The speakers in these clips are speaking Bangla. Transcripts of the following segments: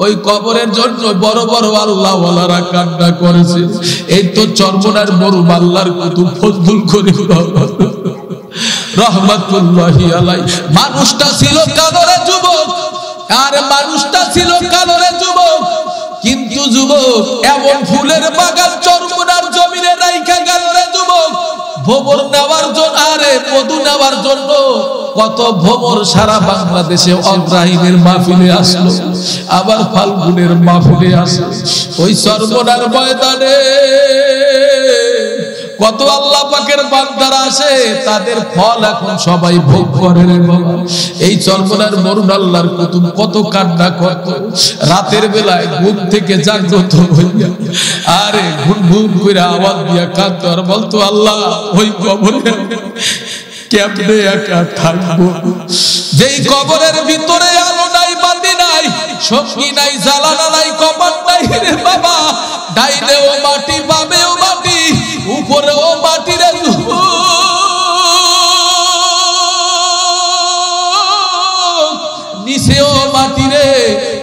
ওই কবরের জন্য বড় বড় আল্লাহ ওয়ালারা কান্না করেছে। এই তো চরমনার মরুম আল্লাহর কুতুব ফজলুল করিম রহমাতুল্লাহি আলাইহি। মানুষটা ছিল কাদরে যুবক, আর মানুষটা ছিল কাদরে যুবক, কিন্তু যুবক এমন ফুলের বাগান চরমনার জমিনে রাইখা গেল রে যুবক। ভ্রমর নেওয়ার জন্য, আরে মধু নেওয়ার জন্য কত ভ্রমর সারা বাংলাদেশে অগ্রাহীনের মাহফিলে আসলো, আবার ফাল্গুনের মাহফিলে আসলো। ওই চরমনার ময়দানে কত আল্লাহ পাকের বান্দারা আসে, তাদের ফল এখন সবাই ভোগ করে রে বাবা। এই চরমনার মরুন আল্লাহর কুতুব কত কান্না করত রাতের বেলায় ঘুম থেকে জাগ্রত হইয়া, আরে ঘুম ঘুম করে আওয়াজ দিয়া কাঁদত আর বলতো, আল্লাহ ওই কবরে কেমনে একা থাকবো, যেই কবরের ভিতরে আলো নাই, বাতি নাই, সঙ্গী নাই, জ্বালানা নাই, কপাট নাই রে বাবা। ডাইনেও মাটি, বামেও মাটি, উপরেও মাটি রে, নিচেও মাটি রে,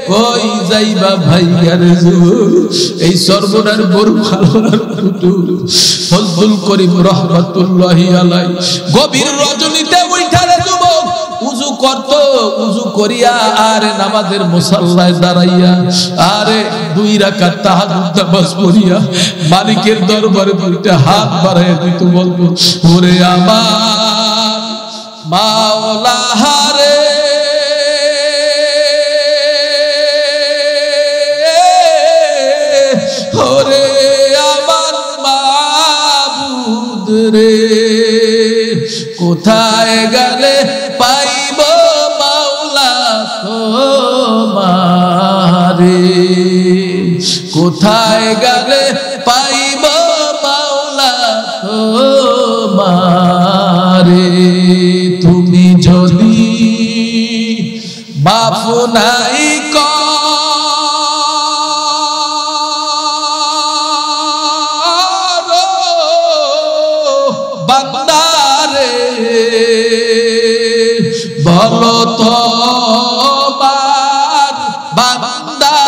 কই যাইবা ভাইয়া রে। এই সর্বনার বড় ভালোর কুতুব ফজলুল করিম রহমাতুল্লাহি আলাইহি গভীর রজনীতে উঠা রে যুবক উযু করত, উযু করিয়া আর নামাজের মুসাল্লায় দাঁড়াইয়া, আরে 2 রাকাত তাহাজ্জুদ নামাজ পড়িয়া মালিকের দরবারে দুইটা হাত বাড়াইয়া দিত, বলতো, ওরে আমার মাওলা হারে, ওরে আমার মাবুদ রে, কোথায় গেলে পাইব মাওলা তোমারে, কোথায় গেলে পাইব মাওলা তোমারে। তুমি যদি মাফ নাই বলো তোমার বান্দা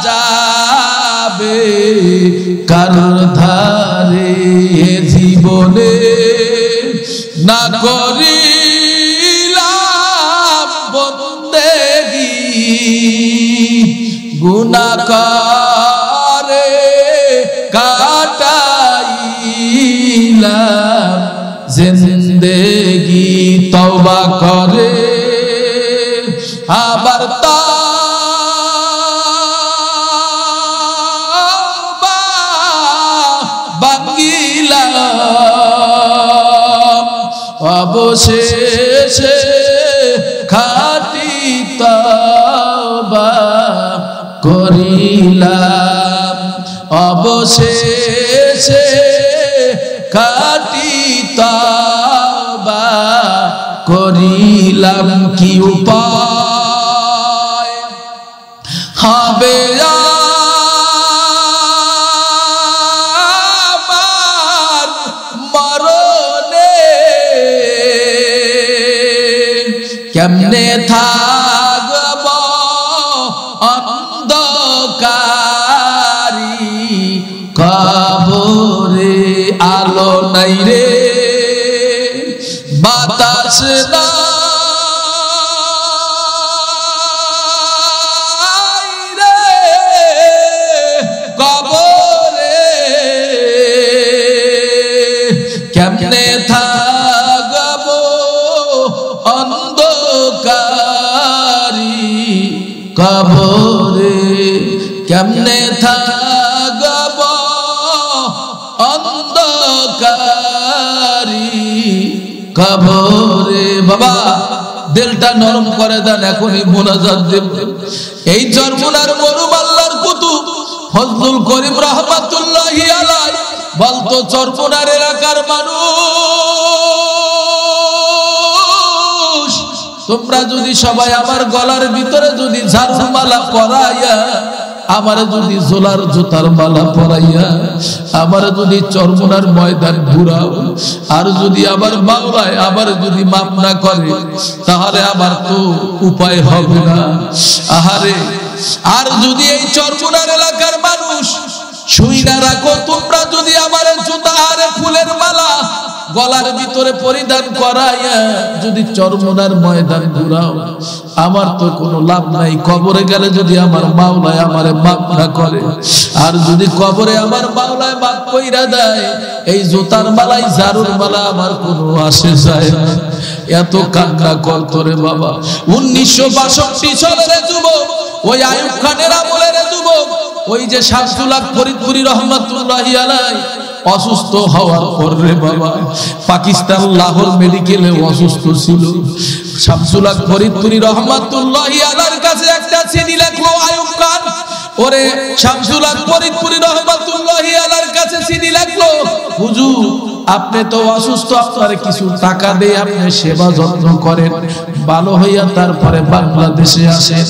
যাবে কার ধারে, জীবনে না করিলাম বন্দেগি, গুনাহ করে কাটাইলাম জিন্দেগি, তওবা করে আবার তওবা ভাঙিলাম, অবশেষে খাঁটি তওবা করিলাম, অবশেষে খাঁটি তওবা করিলাম। কি উপায় হবে আমার মরণে, কেমনে থাকব অন্ধকারি কবরে, আলো নাই রে, বাতাস নাই রে কবরে, কেমনে থাকব অন্ধকারি কবরে, কেমনে থাকব অন্ধকারি কবরে। বাবা দিলটা নরম করে দেন, এখনই মুনাজাত দেব। এই চরমনার মরুম আল্লাহর কুতুব ফজলুল করিম রহমাতুল্লাহি আলাইহি বলতো, চরমনার এলাকার মানুষ, তোমরা যদি সবাই আমার গলার ভিতরে যদি ঝাড়ুমালা পরাইয়া, আমার যদি জোলার জুতার মালা পরাইয়া, আমার যদি চরমনার ময়দান ঘুরাও, আর যদি আবার মাওলায় আবার যদি মাপ না করে, তাহলে আমার তো উপায় হবে না। আহারে আর যদি এই চরমুনার এলাকার মানুষ শুইনা রাখো, তোমরা যদি আমার জুতা আর ফুলের মালা গলার ভিতরে পরিধান করাইয়া যদি চরমুনার ময়দান ঘুরাও, আমার তো কোনো লাভ নাই। কবরে গেলে যদি আমার মাওলায় আমারে মাফ না করে, আর যদি কবরে আমার মাওলায় মাফ কইরা দেয়, এই জুতার মালাই জারুর মালা আমার কোনো আসে যায় না। এত কান্না করতো রে বাবা। 1962 সালের যুবক, ওই আইয়ুব খানের আমলের যুবক, ওই যে শামসুল হক ফরিদপুরি রহমাতুল্লাহি আলাইহি অসুস্থ হওয়ার পর রে বাবা, পাকিস্তান লাহোর মেডিকেলে অসুস্থ ছিল। শামসুল হক ফরিদপুরি রহমাতুল্লাহি আলাইহির কাছে একটা চিঠি লিখলো আইয়ুব খান। ওরে শামসুল হক ফরিদপুরি রহমাতুল্লাহি আলাইহির কাছে চিঠি লিখলো, হুজুর আপনি তো অসুস্থ, আপনার কিছু টাকা দিয়ে আপনি সেবা যত্ন করেন, ভালো হইয়া তারপরে বাংলাদেশে আসেন।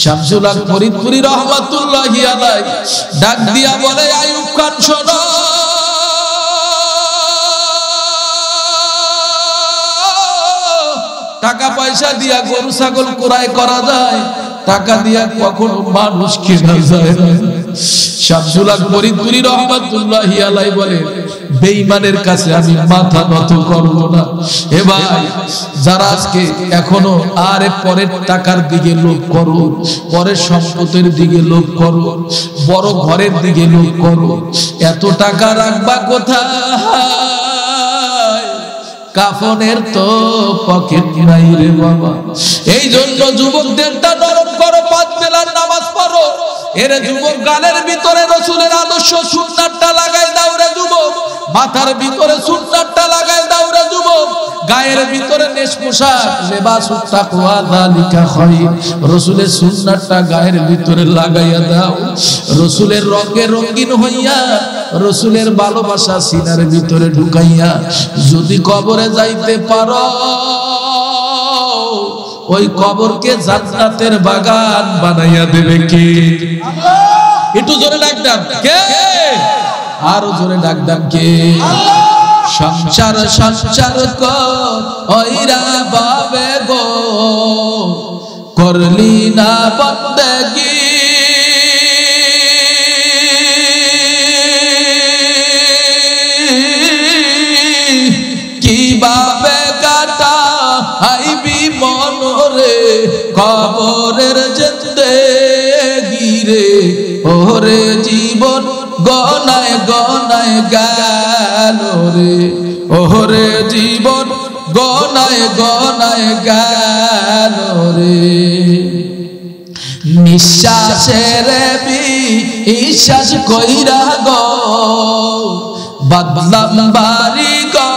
শামসুল হক ফরিদপুরি রহমাতুল্লাহি আলাইহি ডাক দিয়া বলে, আইয়ুব খান শোনো, টাকা পয়সা দিয়া গরু ছাগল ক্রয় করা যায়, টাকা দিয়া কখনো মানুষ কেনা যায় না। শামসুল হক ফরিদপুরি রহমাতুল্লাহি আলাইহি বলে, বেঈমানের কাছে আমি মাথা নত করব না। এ ভাই, যারা আজকে এখনো আরে পরের টাকার দিকে লোভ করো, পরের সম্পদের দিকে লোভ করো, বড় ঘরের দিকে লোভ করো, এত টাকা রাখবা কোথায়? কাফনের তো পকেট নাই রে বাবা। এই জন্য যুবকদেরটা নরম করো, 5 বেলার নামাজ পড়ো। এর যুবক গালের ভিতরে রাসূলের আদর্শ সুন্নাতটা লাগাই দাও রে যুবক, মাথার ভিতরে সুন্নাতটা লাগাই দাও রে যুবক, গায়ের ভিতরে নেশ পোশাক লিবাসুত তাকওয়া যালিকা খায়র, রাসূলের সুন্নাতটা গায়ের ভিতরে লাগাইয়া দাও। রাসূলের রঙে রঙিন হইয়া, রাসূলের ভালোবাসা সিনার ভিতরে ঢুকাইয়া যদি কবরে যাইতে পারো, ওই কবরকে জান্নাতের বাগান বানাইয়া দেবে কে? আল্লাহ। একটু জোরে ডাক দাও, কে? আরো জোরে ডাক দাও, কে? আল্লাহ। সংসার সংসার কইরা বাবে গো, করলি না বন্দেগি, কিভাবে কাটা আইবি মনরে কবরের জিন্দেগি রে, ওরে জীবন গনায় গনায় গেল রে, ওরে জীবন গনায় গনায় গেল রে। নিঃশ্বাসের বিশ্বাস কইরা গো, বদলাম বাড়ি গো,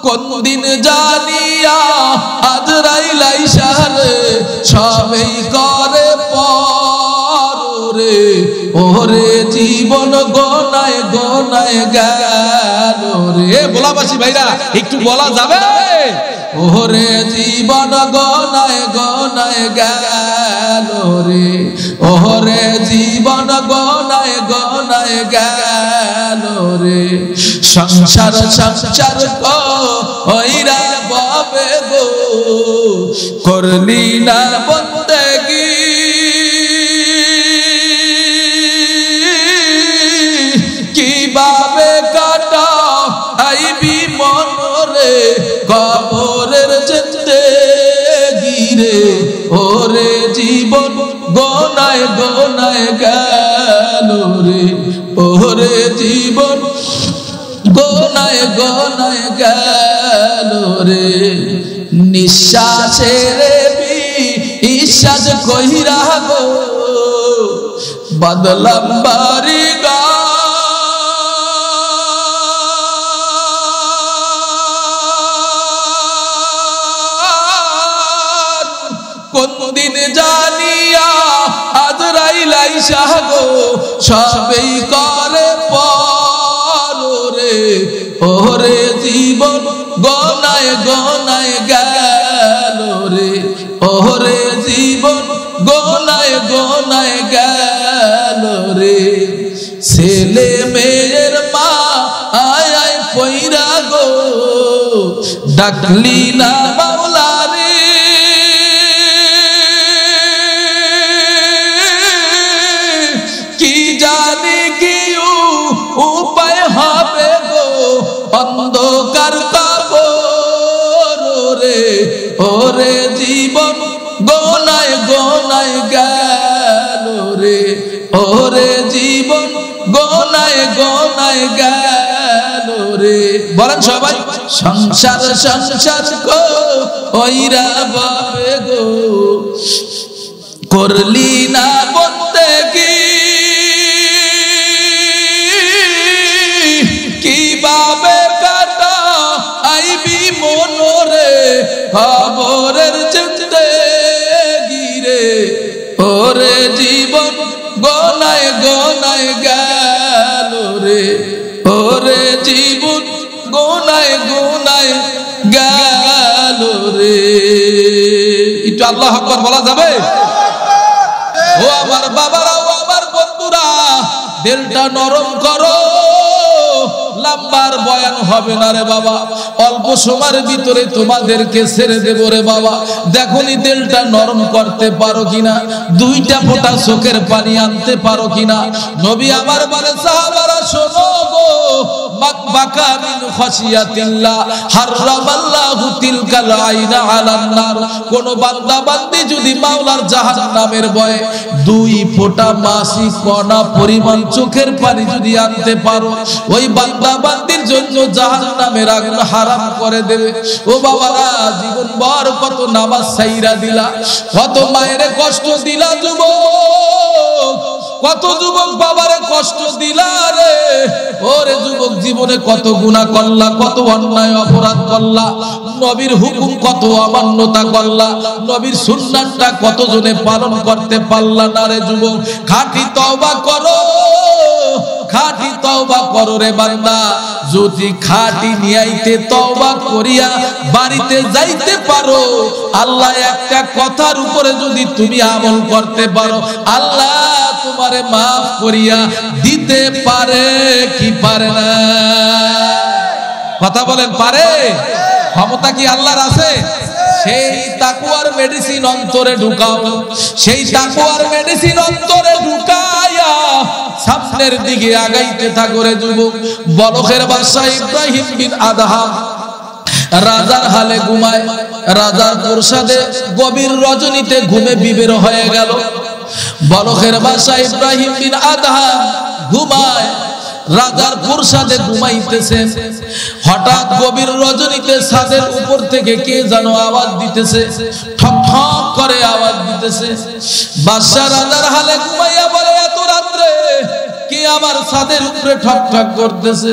কোন দিন জানিয়া আজরাইল আইসা রে, সবই করে পরে, ওরে জীবন গনায় গনায় গেল রে। ভোলাবাসী ভাইরা একটু বলা যাবে? ওরে জীবন গনায় গনায় গেল রে, ওরে জীবন গনায় গনায় গেল রে। সংসার সংসার কইরা বাবে গো, করলি না বন্দেগি, কিভাবে কাটা আইবি মনরে কবরের জিন্দেগি রে, ওরে জীবন গনায় গনায় গেল রে, ওরে জীবন গনায় গনায় গেল রে। নিঃশ্বাসের বিশ্বাস কইরা গো, বদলাম বাড়ি গা, কোন দিন জানিয়া আজরাইল আইসা গো, সবই করে পরে, ওরে জীবন গনায় গনায় গেল রে, ওরে জীবন গনায় গনায় গেল রে। ছেলে মেয়ের মা আয় আয় পইরা গো, ডাকলি না মাওলা রে কি জানি কি উপায় হবে গো অন্ধকার কবর রে ওরে জীবন গোনায় গোনায় গেল রে ওরে জীবন গোনায় গোনায় গেল রে বলেন সবাই সংসার সংসার গো ওইরা বাবে গো করলি না বলতে কিভাবে কাটা আইবি মনোরে খবরের চিন্তে গিরে ওরে জীবন গোনায় গোনায় গেল রে ওরে জীবন গোনায় গোনায় গেল রে একটু আল্লাহু আকবার বলা যাবে ও আমার বাবারা ও আমার বন্ধুরা দিলটা নরম করো লম্বার বয়ান হবে না রে বাবা অল্প সময়ের ভিতরে তোমাদেরকে ছেড়ে দেব রে বাবা দেখোনি দিলটা নরম করতে পারো কিনা দুইটা ফোঁটা চোখের পানি আনতে পারো কিনা নবী আমার বলে সাহাবারা শোনো গো বাকা মিন খাশিয়াতিল্লাহ হারামাল্লাহু তিলকাল আইনা আলান নার কোন বান্দা বান্দি যদি মাওলার জাহান্নামের ভয়ে দুই ফোঁটা মাসি কণা পরিমাণ চোখের পানি যদি আনতে পারো ওই বান্দা বান্দির জন্য জাহান্নামের আগুন হারাম করে দেবে ও বাবারা জীবন ভর কত নামাজ ছাইরা দিলা কত মায়ের কষ্ট দিলা যুবক কত যুবক বাবারে কষ্ট দিলা রে ওরে যুবক জীবনে কত গুনাহ করলা কত অন্যায় অপরাধ করলা নবীর হুকুম কত অমান্যতা করলা নবীর সুন্নাতটা কত জনে পালন করতে পারলা না রে যুবক খাঁটি তওবা করো খাঁটি তওবা করো রে বান্দা যদি খাঁটি নিয়াইতে তওবা করিয়া বাড়িতে যাইতে পারো আল্লাহ একটা কথার উপরে যদি তুমি আমল করতে পারো আল্লাহ তোমারে মাফ করিয়া দিতে পারে কি পারে না কথা বলেন পারে ক্ষমতা কি আল্লাহর আছে সেই তাকওয়ার মেডিসিন অন্তরে ঢুকাও সেই তাকওয়ার মেডিসিন অন্তরে ঢুকায়া সামনের দিকে আগাইতে থাকো রে যুবক বলখের বাদশা ইব্রাহিম বিন আদহাম রাজার হালে ঘুমায় রাজার প্রসাদে গভীর রজনীতে ঘুমে বিবের হয়ে গেল বলখের বাদশা ইব্রাহিম বিন আদহাম ঘুমায় রাজার প্রসাদে ঘুমাইতেছেন হঠাৎ গভীর রজনীতে ছাদের উপর থেকে কে যেন আওয়াজ দিতেছে ঠক ঠক করে আওয়াজ দিতেছে বাদশা রাজার হালে ঘুমাইয়া বলে এত রাত্রে কে আমার ছাদের উপরে ঠক ঠক করতেছে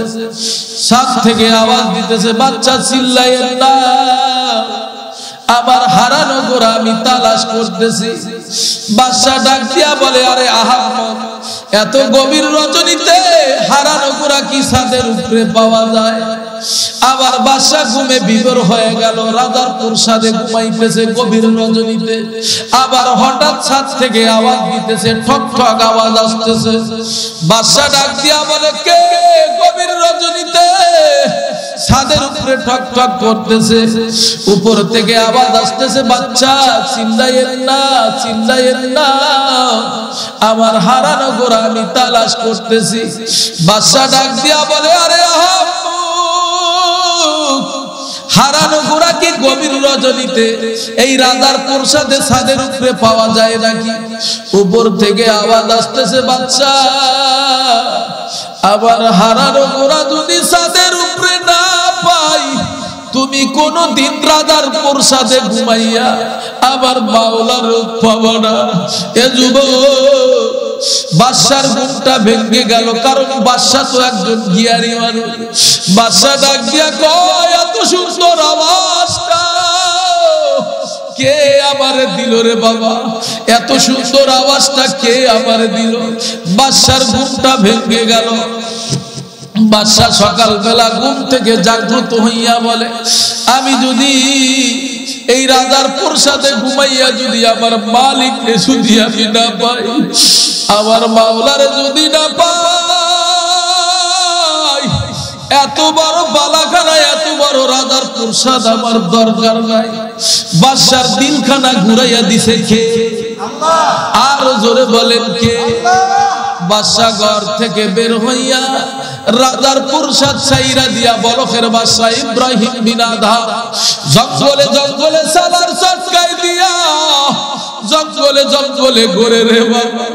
ছাদ থেকে আওয়াজ দিতেছে বাচ্চা চিল্লাইয়েন না আমার হারানো গোরা আমি তালাশ করতেছি বাদশা ডাক দিয়া বলে আরে আহাম্মদ এত গভীর রজনীতে হারানো গোরা কি ছাদের উপরে পাওয়া যায় আবার বাদশা ঘুমে বিভোর হয়ে গেল রাজার প্রসাদে ঘুমাইতেছে গভীর রজনীতে আবার হঠাৎ ছাদ থেকে আওয়াজ দিতেছে ঠক ঠক আওয়াজ আসতেছে বাদশা ডাক দিয়া বলে কে গভীর রজনীতে ছাদের উপরে ঠক ঠক করতেছে উপর থেকে আওয়াজ আসতেছে বাচ্চা চিল্লাইয়েন না আমার হারানো গোরা আমি তালাশ করতেছি বাদশা ডাক দিয়া বলে আরে হারানো গোরা কি গভীর রজনীতে এই রাজার প্রসাদে ছাদের উপরে পাওয়া যায় নাকি উপর থেকে আওয়াজ আসতেছে বাচ্চা আবার হারানো গোরা যদি ছাদের উপরে না পাই তুমি কোন দিন রাজার প্রসাদে ঘুমাইয়া আবার মাওলার রূপ পাবো না এ যুবক বাদশার ঘুমটা ভেঙে গেল কারণ বাদশা তো একজন জ্ঞানী মানুষ বাদশা ডাক দিয়া কয় এত সুন্দর আওয়াজটা কে আমারে দিল রে বাবা এত সুন্দর আওয়াজটা কে আমারে দিল বাদশার ঘুমটা ভেঙে গেল বাদশা সকালবেলা ঘুম থেকে জাগ্রত হইয়া বলে আমি যদি এই রাজার প্রসাদে ঘুমাইয়া যদি আমার মালিককে যদি আমি না পাই আমার মাওলারে যদি না পাই এত বড় বালাখানা, এত বড় রাজার প্রসাদ আমার দরকার নাই। বাদশার দিলখানা ঘুরাইয়া দিছে কে? আল্লাহ। আর জোরে বলেন কে? বাদশা ঘর থেকে বের হইয়া রাজার প্রসাদ ছাইরা দিয়া বলখের বাদশা ইব্রাহিম বিন আদহাম জঙ্গলে জঙ্গলে সালার চটকাই দিয়া জঙ্গলে জঙ্গলে ঘুরে রে বাবা।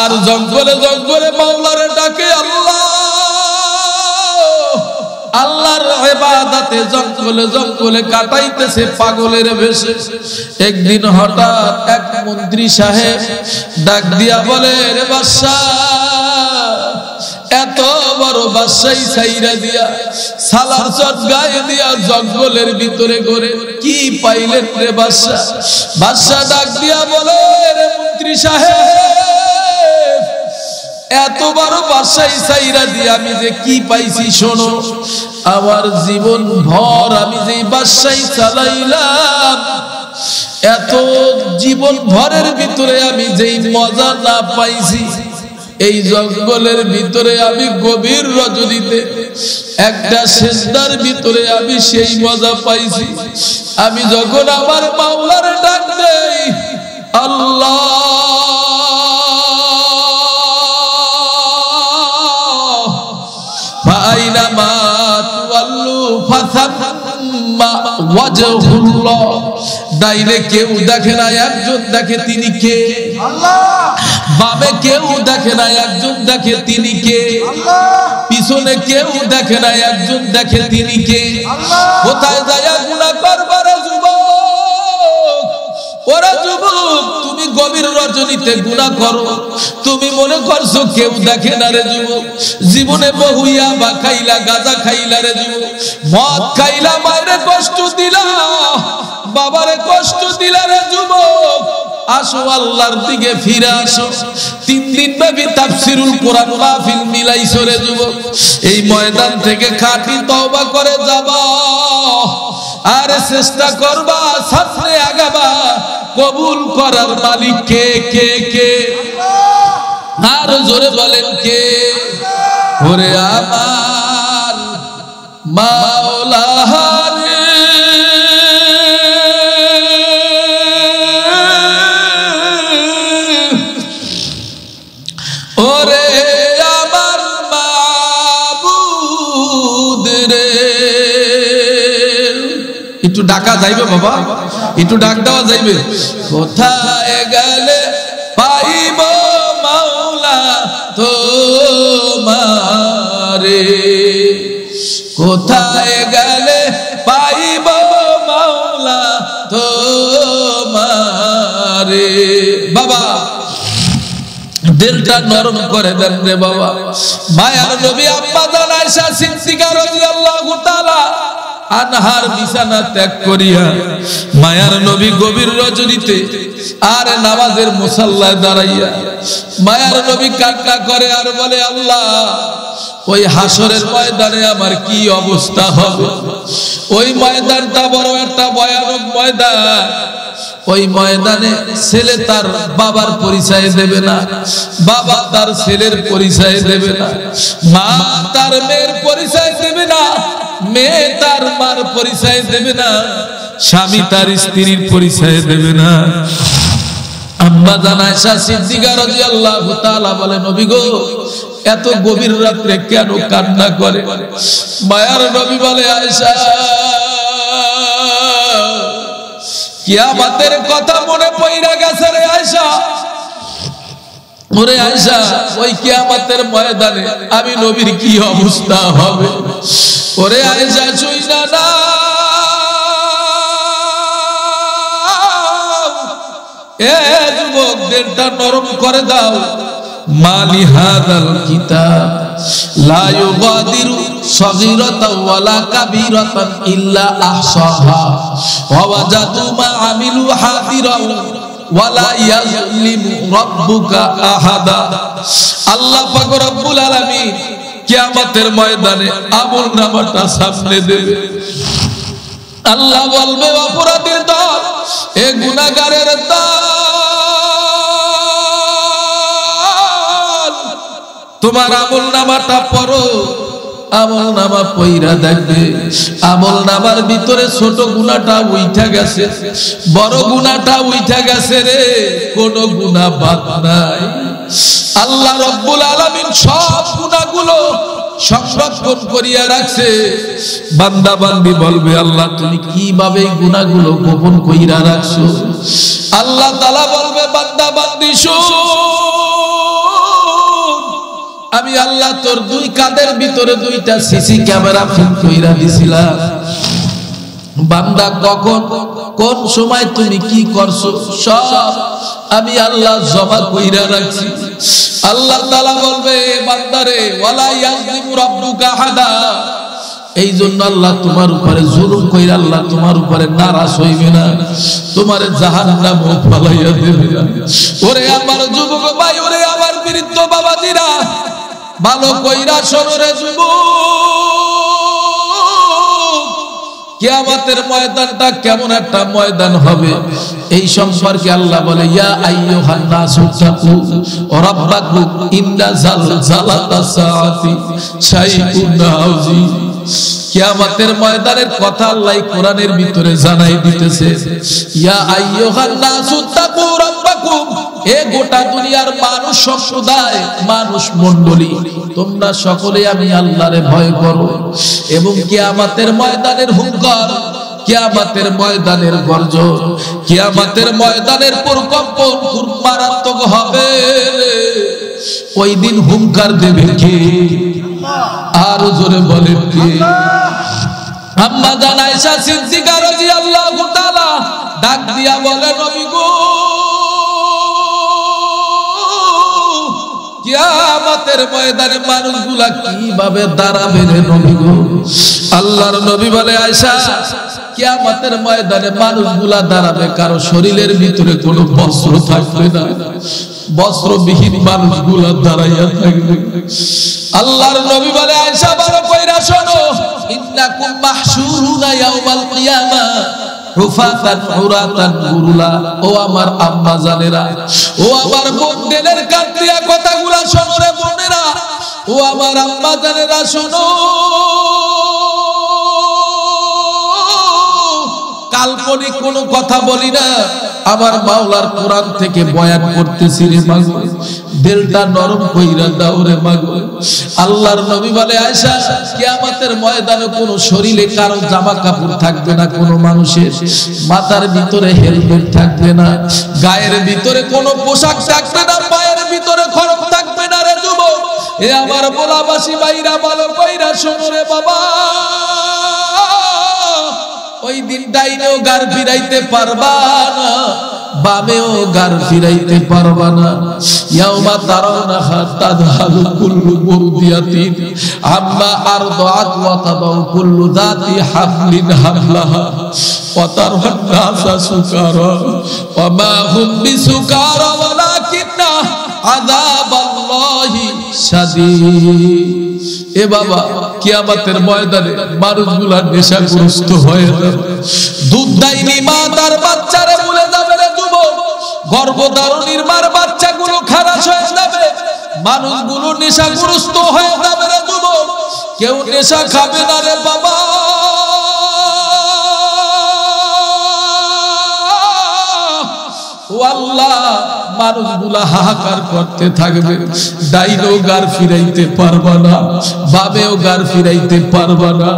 আর জঙ্গলে জঙ্গলে মাওলারে ডাকে আল্লাহ, আল্লাহর ইবাদতে জঙ্গলে জঙ্গলে কাটাইতেছে পাগলের বেশে। একদিন হঠাৎ এক মন্ত্রী সাহেব ডাক দিয়া বলে, রে বাদশা, এত বড় বাদশাই ছাইরা দিয়া সালার চট গায়ে দিয়া জঙ্গলের ভিতরে ঘুরে কি পাইলেন রে বাদশা? বাদশা ডাক দিয়া বলে, রে মন্ত্রী সাহেব, এত বড় বাদশাই ছাইরা দিয়া আমি যে কি পাইছি শোনো। আমার জীবন ভর আমি যে বাদশাই চালাইলাম, এত জীবন ভরের ভিতরে আমি যেই মজা না পাইছি, এই জঙ্গলের ভিতরে আমি গভীর রজনীতে একটা সিজদার ভিতরে আমি সেই মজা পাইছি। আমি যখন আমার মাওলার ডাক দেই, আল্লাহ ফাইনামা তুওয়াল্লু ফাসাম্মা ওয়াজহুল্লাহ। ডাইনে কেউ দেখে না, একজন দেখে, তিনি কে? আল্লাহ। বামে কেউ দেখে না, একজন দেখে, তিনি কে? আল্লাহ। পিছনে কেউ দেখে না, একজন দেখে, তিনি কে? আল্লাহ। কোথায় যায় গুনাহ করবার যুবক? ওরা যুবক, তুমি গভীর রজনীতে গুনাহ করো, তুমি মনে করছো কেউ দেখে না রে যুবক। জীবনে বহুয়া বা খাইলা, গাঁজা খাইলা রে যুবক, মদ খাইলা, মায়েরে কষ্ট দিলা, বাবারে কষ্ট দিলা রে যুবক। আসো আল্লাহর দিকে ফিরে আসো। 3 দিন ব্যাপী তাফসীরুল কোরআন মাহফিল মিলাইছো রে যুবক। এই ময়দান থেকে খাঁটি তওবা করে যাবা, আর চেষ্টা করবা সামনে আগাবা। কবুল করার মালিক কে? কে কে? আর জোরে বলেন কে? ওরে আমার মাওলা রে, ওরে আমার মাবুদ রে। একটু ডাকা যাইবে বাবা, একটু ডাক দেওয়া যাইবে। কোথায় গেলে পাইব মাওলা তোমারে, কোথায় গেলে পাইব মাওলা তোমারে। বাবা দিলটা নরম করে দেন রে বাবা। মায়ার নবী আম্মা জান আয়েশা সিদ্দিকা রাদিয়াল্লাহু তাআলা আনহার বিছানা ত্যাগ করিয়া মায়ার নবী গভীর রজনীতে আর নামাজের মুসাল্লায় দাঁড়াইয়া মায়ার নবী কান্না করে আর বলে, আল্লাহ ওই হাসরের ময়দানে আমার কি অবস্থা হবে? ওই ময়দানটা বড় একটা ভয়ানক ময়দান। ওই ময়দানে ছেলে তার বাবার পরিচয় দেবে না, বাবা তার ছেলের পরিচয় দেবে না, মা তার মেয়ের পরিচয় দেবে না, মেয়ে তার মার পরিচয় দেবে না, স্বামী তার স্ত্রীর পরিচয় দেবে না। আম্মা জান আয়েশা সিদ্দিকা রাদিয়াল্লাহু তাআলা বলে, নবী গো, এত গভীর রাতে কেন কান্না করে? মায়ার নবী বলে, আয়েশা কিয়ামতের কথা মনে পড়ে গেছে রে আয়েশা। ওরে আয়েশা, ওই কিয়ামতের ময়দানে আমি নবীর কি অবস্থা হবে? ওরে আয়েশা শুইনা না, এ যুবক দিলটা নরম করে দাও। মালি হাদাল কিতাব লা ইউগাদিরু সগীরাতাও ওয়ালা কাবীরাতান ইল্লা আহসাহা ওয়া ওয়াজাদু মা আমিলু হাদিরান ওয়ালা ইয়াযলিমু রাব্বুকা আহাদা। আল্লাহ পাক রব্বুল আলামিন কিয়ামতের ময়দানে আমলনামাটা সামনে দেবে। আল্লাহ বলবে, অপরাধীর দল, এ গুনাহগারের দল, তোমার আমলনামাটা পড়ো। আমল নামা পয়রা দেখবে, আমল নামার ভিতরে ছোট গুনাহটা উইঠা গেছে, বড় গুনাহটা উইঠা গেছে রে, কোনো গুনাহ বাদ নাই। আল্লাহ রাব্বুল আলামিন সব গুনাহগুলো সংরক্ষণ করিয়া রাখছে। বান্দা বান্দি বলবে আল্লাহ তুমি কিভাবে এই গুনাহগুলো গোপন কইরা রাখছো? আল্লাহ তাআলা বলবে বান্দা বান্দি শুন, আমি আল্লাহ তোর দুই কাঁধের ভিতরে দুইটা সিসি ক্যামেরা ফিট কইরা দিছিলাম। বান্দা কখন কোন সময় তুমি কি করছো সব আমি আল্লাহ জমা কইরা রাখছি। আল্লাহ তাআলা বলবে বান্দারে ওয়ালা ইয়াযলিমু রাব্বুকা আহাদা, এই জন্য আল্লাহ তোমার উপরে জুলুম কইরা আল্লাহ তোমার উপরে নারাজ হইবে না, তোমারে জাহান্নামে ফালাইয়া দেবে না। ওরে আমার যুবক ভাই, ওরে আমার বৃদ্ধ বাবাজিরা, ভালো কইরা শোনো যুবক, কিয়ামতের ময়দানটা কেমন একটা ময়দান হবে এই সম্পর্কে আল্লাহ বলে ইয়া আইয়ুহান নাসু তাকু রাব্বাকুম ইন্না জালজালাতাস সাআতি শাইউন আযীম। কিয়ামতের ময়দানের কথা আল্লাহ কোরআনের ভিতরে জানাই দিতেছে। ইয়া আইয়ুহান নাসু তাকু রাব্বাকুম, এ গোটা দুনিয়ার মানুষ সম্প্রদায়, মানুষ মণ্ডলী, তোমরা সকলে আমি আল্লাহরে ভয় করো এবং কিয়ামতের ময়দানের হুঙ্কার, কিয়ামতের ময়দানের গর্জন, কিয়ামতের ময়দানের প্রকম্পন খুব মারাত্মক হবে। ওই দিন হুঙ্কার দেবে কে? আরো জোরে বলেন কে? আম্মা জান আয়েশা সিদ্দিকা রাদিয়াল্লাহু তাআলা ডাক দিয়া বলে নবী গো, কিয়ামতের ময়দানে মানুষগুলা কিভাবে দাঁড়াবে রে নবী গো? আল্লাহর নবী বলে আয়েশা, কিয়ামতের ময়দানে মানুষগুলা দাঁড়াবে কারো শরীরের ভিতরে কোনো বস্ত্র থাকবে না, বস্ত্রবিহীন মানুষগুলা দাঁড়াইয়া থাকবে। আল্লাহর নবী বলে আয়েশা ভালো কইরা শোনো, ইন্নাকুম মাহশুরুনা ইয়াউমাল কিয়ামা রুফাতান উরাতান গুরুলা। ও আমার আম্মা জানেরা, ও আমার বোনদের কান দিয়া কথাগুলা শোনো রে বোনেরা, ও আমার আম্মা জানেরা শোনো, কাল্পনিক কোনো কথা বলি না, আমার মাওলার কোরআন থেকে বয়ান করতেছি রে মাগো, দিলটা নরম কইরা দাও রে মাগো। আল্লাহর নবী বলে আয়েশা, কিয়ামতের ময়দানে কোনো শরীরে কারো জামা কাপড় থাকবে না, কোনো মানুষের মাথার ভিতরে হেলমেট থাকবে না, গায়ের ভিতরে কোনো পোশাক থাকবে না, পায়ের ভিতরে খড়গ থাকবে না রে যুবক। এ আমার বোলাবাসী ভাইরা ভালো কইরা শোনো রে বাবা, ওই দিন ডাইনেও গার ফিরাইতে পারবা না, বামেও গার ফিরাইতে পারবা না। ইয়াউমা তারাউনাহা তাযহালু কুল্লু মুরদিয়াতিন আম্মা আরদাআত ওয়া তাদাউ কুল্লু যাতি হামলিন হামলাহা ওয়া তারহান নাসা সুকারা ওয়া মা হুম বিসুকারা ওয়ালাকিন্না আযাবাল্লাহি শাদীদ। এ বাবা, কিয়ামতের ময়দানে মানুষগুলা নেশাগ্রস্ত হয়ে যাবে, দুধদাইনি মা তার বাচ্চারে ভুলে যাবে রে যুবক, গর্ভধারণীর মার বাচ্চাগুলো খারাপ হয়ে যাবে, মানুষগুলো নেশাগ্রস্ত হয়ে যাবে রে যুবক। কেউ নেশা খাবে না রে বাবা, ও আল্লাহ, মানুষগুলা হাহাকার করতে থাকবে, ডাইনও গার ফিরাইতে পারবা না, বামেও গার ফিরাইতে পারবা না।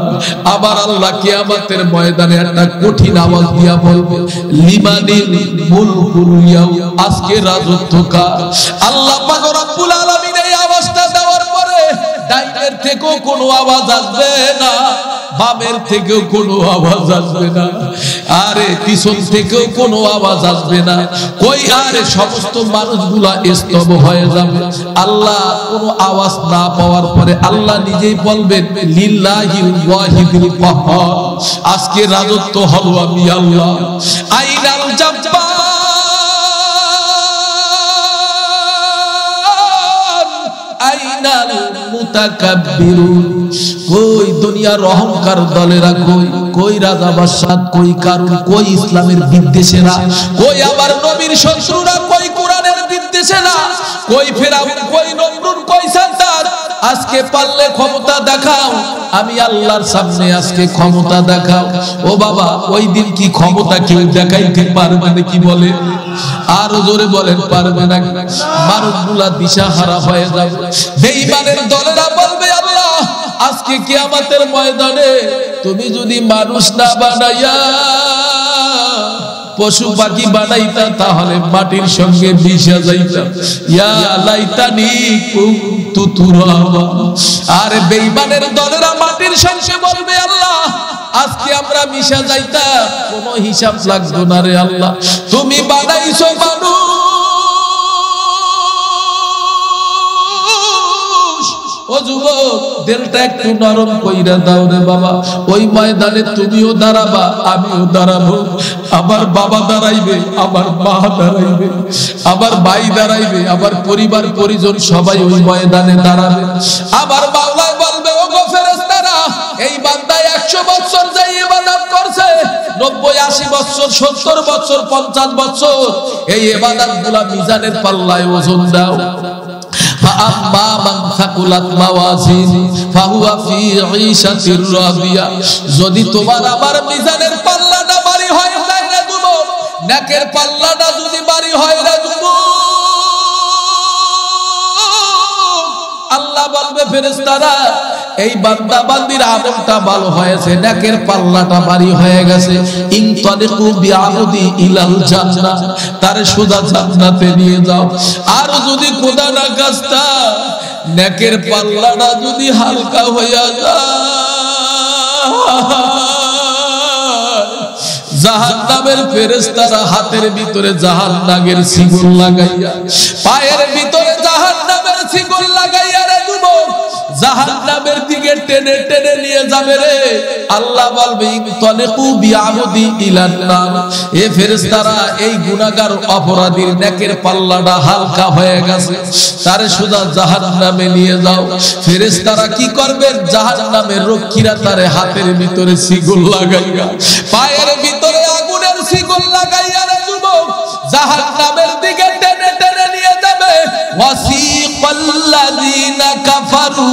আবার আল্লাহ কিয়ামতের ময়দানে একটা কঠিন আওয়াজ দিয়া বলবে, লিমানিল মুলকুল ইয়াউম, আজকে রাজত্ব কার? আল্লাহ পাক রব্বুল আলামিন এই আওয়াজটা দেওয়ার পরে ডাইনের থেকেও কোনো আওয়াজ আসবে না, বামের থেকেও কোনো আওয়াজ আসবে না, আরে পিছন থেকেও কোনো আওয়াজ আসবে না। কই আরে সমস্ত মানুষগুলা স্তব্ধ হয়ে যাবে। আল্লাহ কোনো আওয়াজ না পাওয়ার পরে আল্লাহ নিজেই বলবেন, লিল্লাহিল ওয়াহিদুল কাহ্হার, আজকে রাজত্ব হলো আমি আল্লাহ। আইনাল জাব্বার, আইনাল মুতাকাব্বিরুন, কই দুনিয়ার অহংকার দলেরা, কই কই রাজা বাদশাহ, কই কারুন, কই ইসলামের বিদ্বেষীরা, কই আমার নবীর শত্রুরা, কই কোরআনের বিদ্বেষীরা, কই ফেরাউন, কই নমরুদ, কই সাদ্দাত। আজকে পারলে ক্ষমতা দেখাও, আমি আল্লাহর সামনে আজকে ক্ষমতা দেখাও। ও বাবা, ওই দিন কি ক্ষমতা কেউ দেখাইতে পারবে না? কি বলে? আরো জোরে বলেন, পারবে না? মানুষগুলা দিশাহারা হয়ে যাবে। বেঈমানের দলেরা বলবে, আল্লাহ আজকে কিয়ামতের ময়দানে তুমি যদি মানুষ না বানাইয়া পশু পাখি বানাইতা, তাহলে মাটির সঙ্গে মিশে যাইতাম। ইয়া লাইতানি কুনতু তুরাবা। আর বেঈমানের দলেরা মাটির সঙ্গে বলবে, আল্লাহ আজকে আমরা মিশে যাইতাম, কোনো হিসাব লাগতো না রে আল্লাহ, তুমি বানাইছো মানুষ। ও যুবক, দিলটা একটু নরম কইরা দাও রে বাবা। ওই ময়দানে তুমিও দাঁড়াবা, আমিও দাঁড়াবো। আমার বাবা দাঁড়াইবে, আমার মা দাঁড়াইবে, আমার ভাই দাঁড়াইবে, আমার পরিবার পরিজন সবাই ওই ময়দানে দাঁড়াবে। আমার মাওলা বলবে, ও গো ফেরেশতারা, এই বান্দা 100 বছর যাই ইবাদত করছে, 90, 80 বছর, 70 বছর, 50 বছর, এই ইবাদতগুলা মিজানের পাল্লায় ওজন দাও। فأما من ثقلت موازينه فهو في عيشة راضية। যদি তোমার আমার মিজানের পাল্লাটা ভারী হয় না যুবক, নেকের পাল্লাটা যদি ভারী হয় না যুবক, আল্লাহ বলবে ফেরেশতারা, এই বান্দা বান্দির আমলটা ভালো হয়েছে, নেকের পাল্লাটা ভারী হয়ে গেছে, ইনতালিকু বিআবদি ইলাল জান্নাহ, তারে সোজা জান্নাতে নিয়ে যাও। আর যদি খোদা না খাস্তা নেকের পাল্লাটা যদি হালকা হইয়া যায়, জাহান্নামের ফেরেশতারা হাতের ভিতরে জাহান্নামের শিকল লাগাইয়া, পায়ের ভিতরে জাহান্নামের শিকল লাগাইয়া রে যুবক জাহান্নামের দিকে টেনে টেনে নিয়ে যাবে রে। আল্লাহ বলবে, ইনতালিকু বিআবদি ইলান নার। এ ফেরেশতারা, এই গুনাহগার অপরাধীর নেকের পাল্লাটা হালকা হয়ে গেছে, তারে সোজা জাহান্নামে নিয়ে যাও। ফেরেশতারা কি করবে? জাহান্নামের রক্ষীরা তারে হাতের ভিতরে শিকল লাগাইয়া, পায়ের ভিতরে আগুনের শিকল লাগাইয়া রে যুবক জাহান্নামের দিকে টেনে টেনে নিয়ে যাবে। ওয়াসিকাল্লাযীনা কাফারু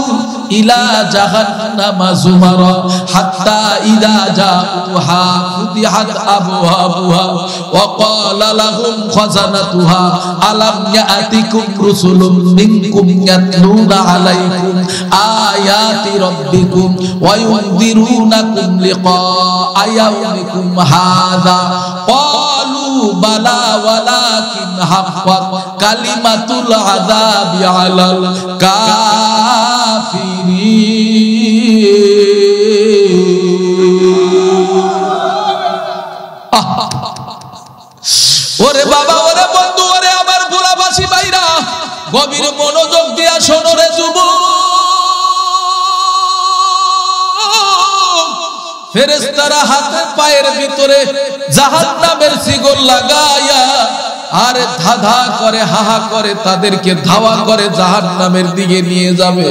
ইলা জাহান্নামা যুমারা হাত্তা ইযা জাউহা ফুতিহাত আবওয়াবুহা ওয়া ক্বালা লাহুম খাযানাতুহা আলাম ইয়াতিকুম রুসুলুম মিনকুম ইয়াতলুনা আলাইকুম আয়াতি রাব্বিকুম ওয়া ইউনযিরুনাকুম লিকাআ ইয়াউমিকুম হাযা ক্বালু বালা ওয়ালাকিন হাক্কাত কালিমাতুল আযাবি আলাল ওরে বাবা, ওরে বন্ধু, ওরে আমার ভোলাবাসী ভাইরা, গভীর মনোযোগ দিয়া শোনো রে যুবক। ফেরেশতারা হাতে পায়ের ভিতরে জাহান্নামের শিকল লাগাইয়া আর ধাঁধা করে হাহা করে তাদেরকে ধাওয়া করে জাহান্নামের দিকে নিয়ে যাবে,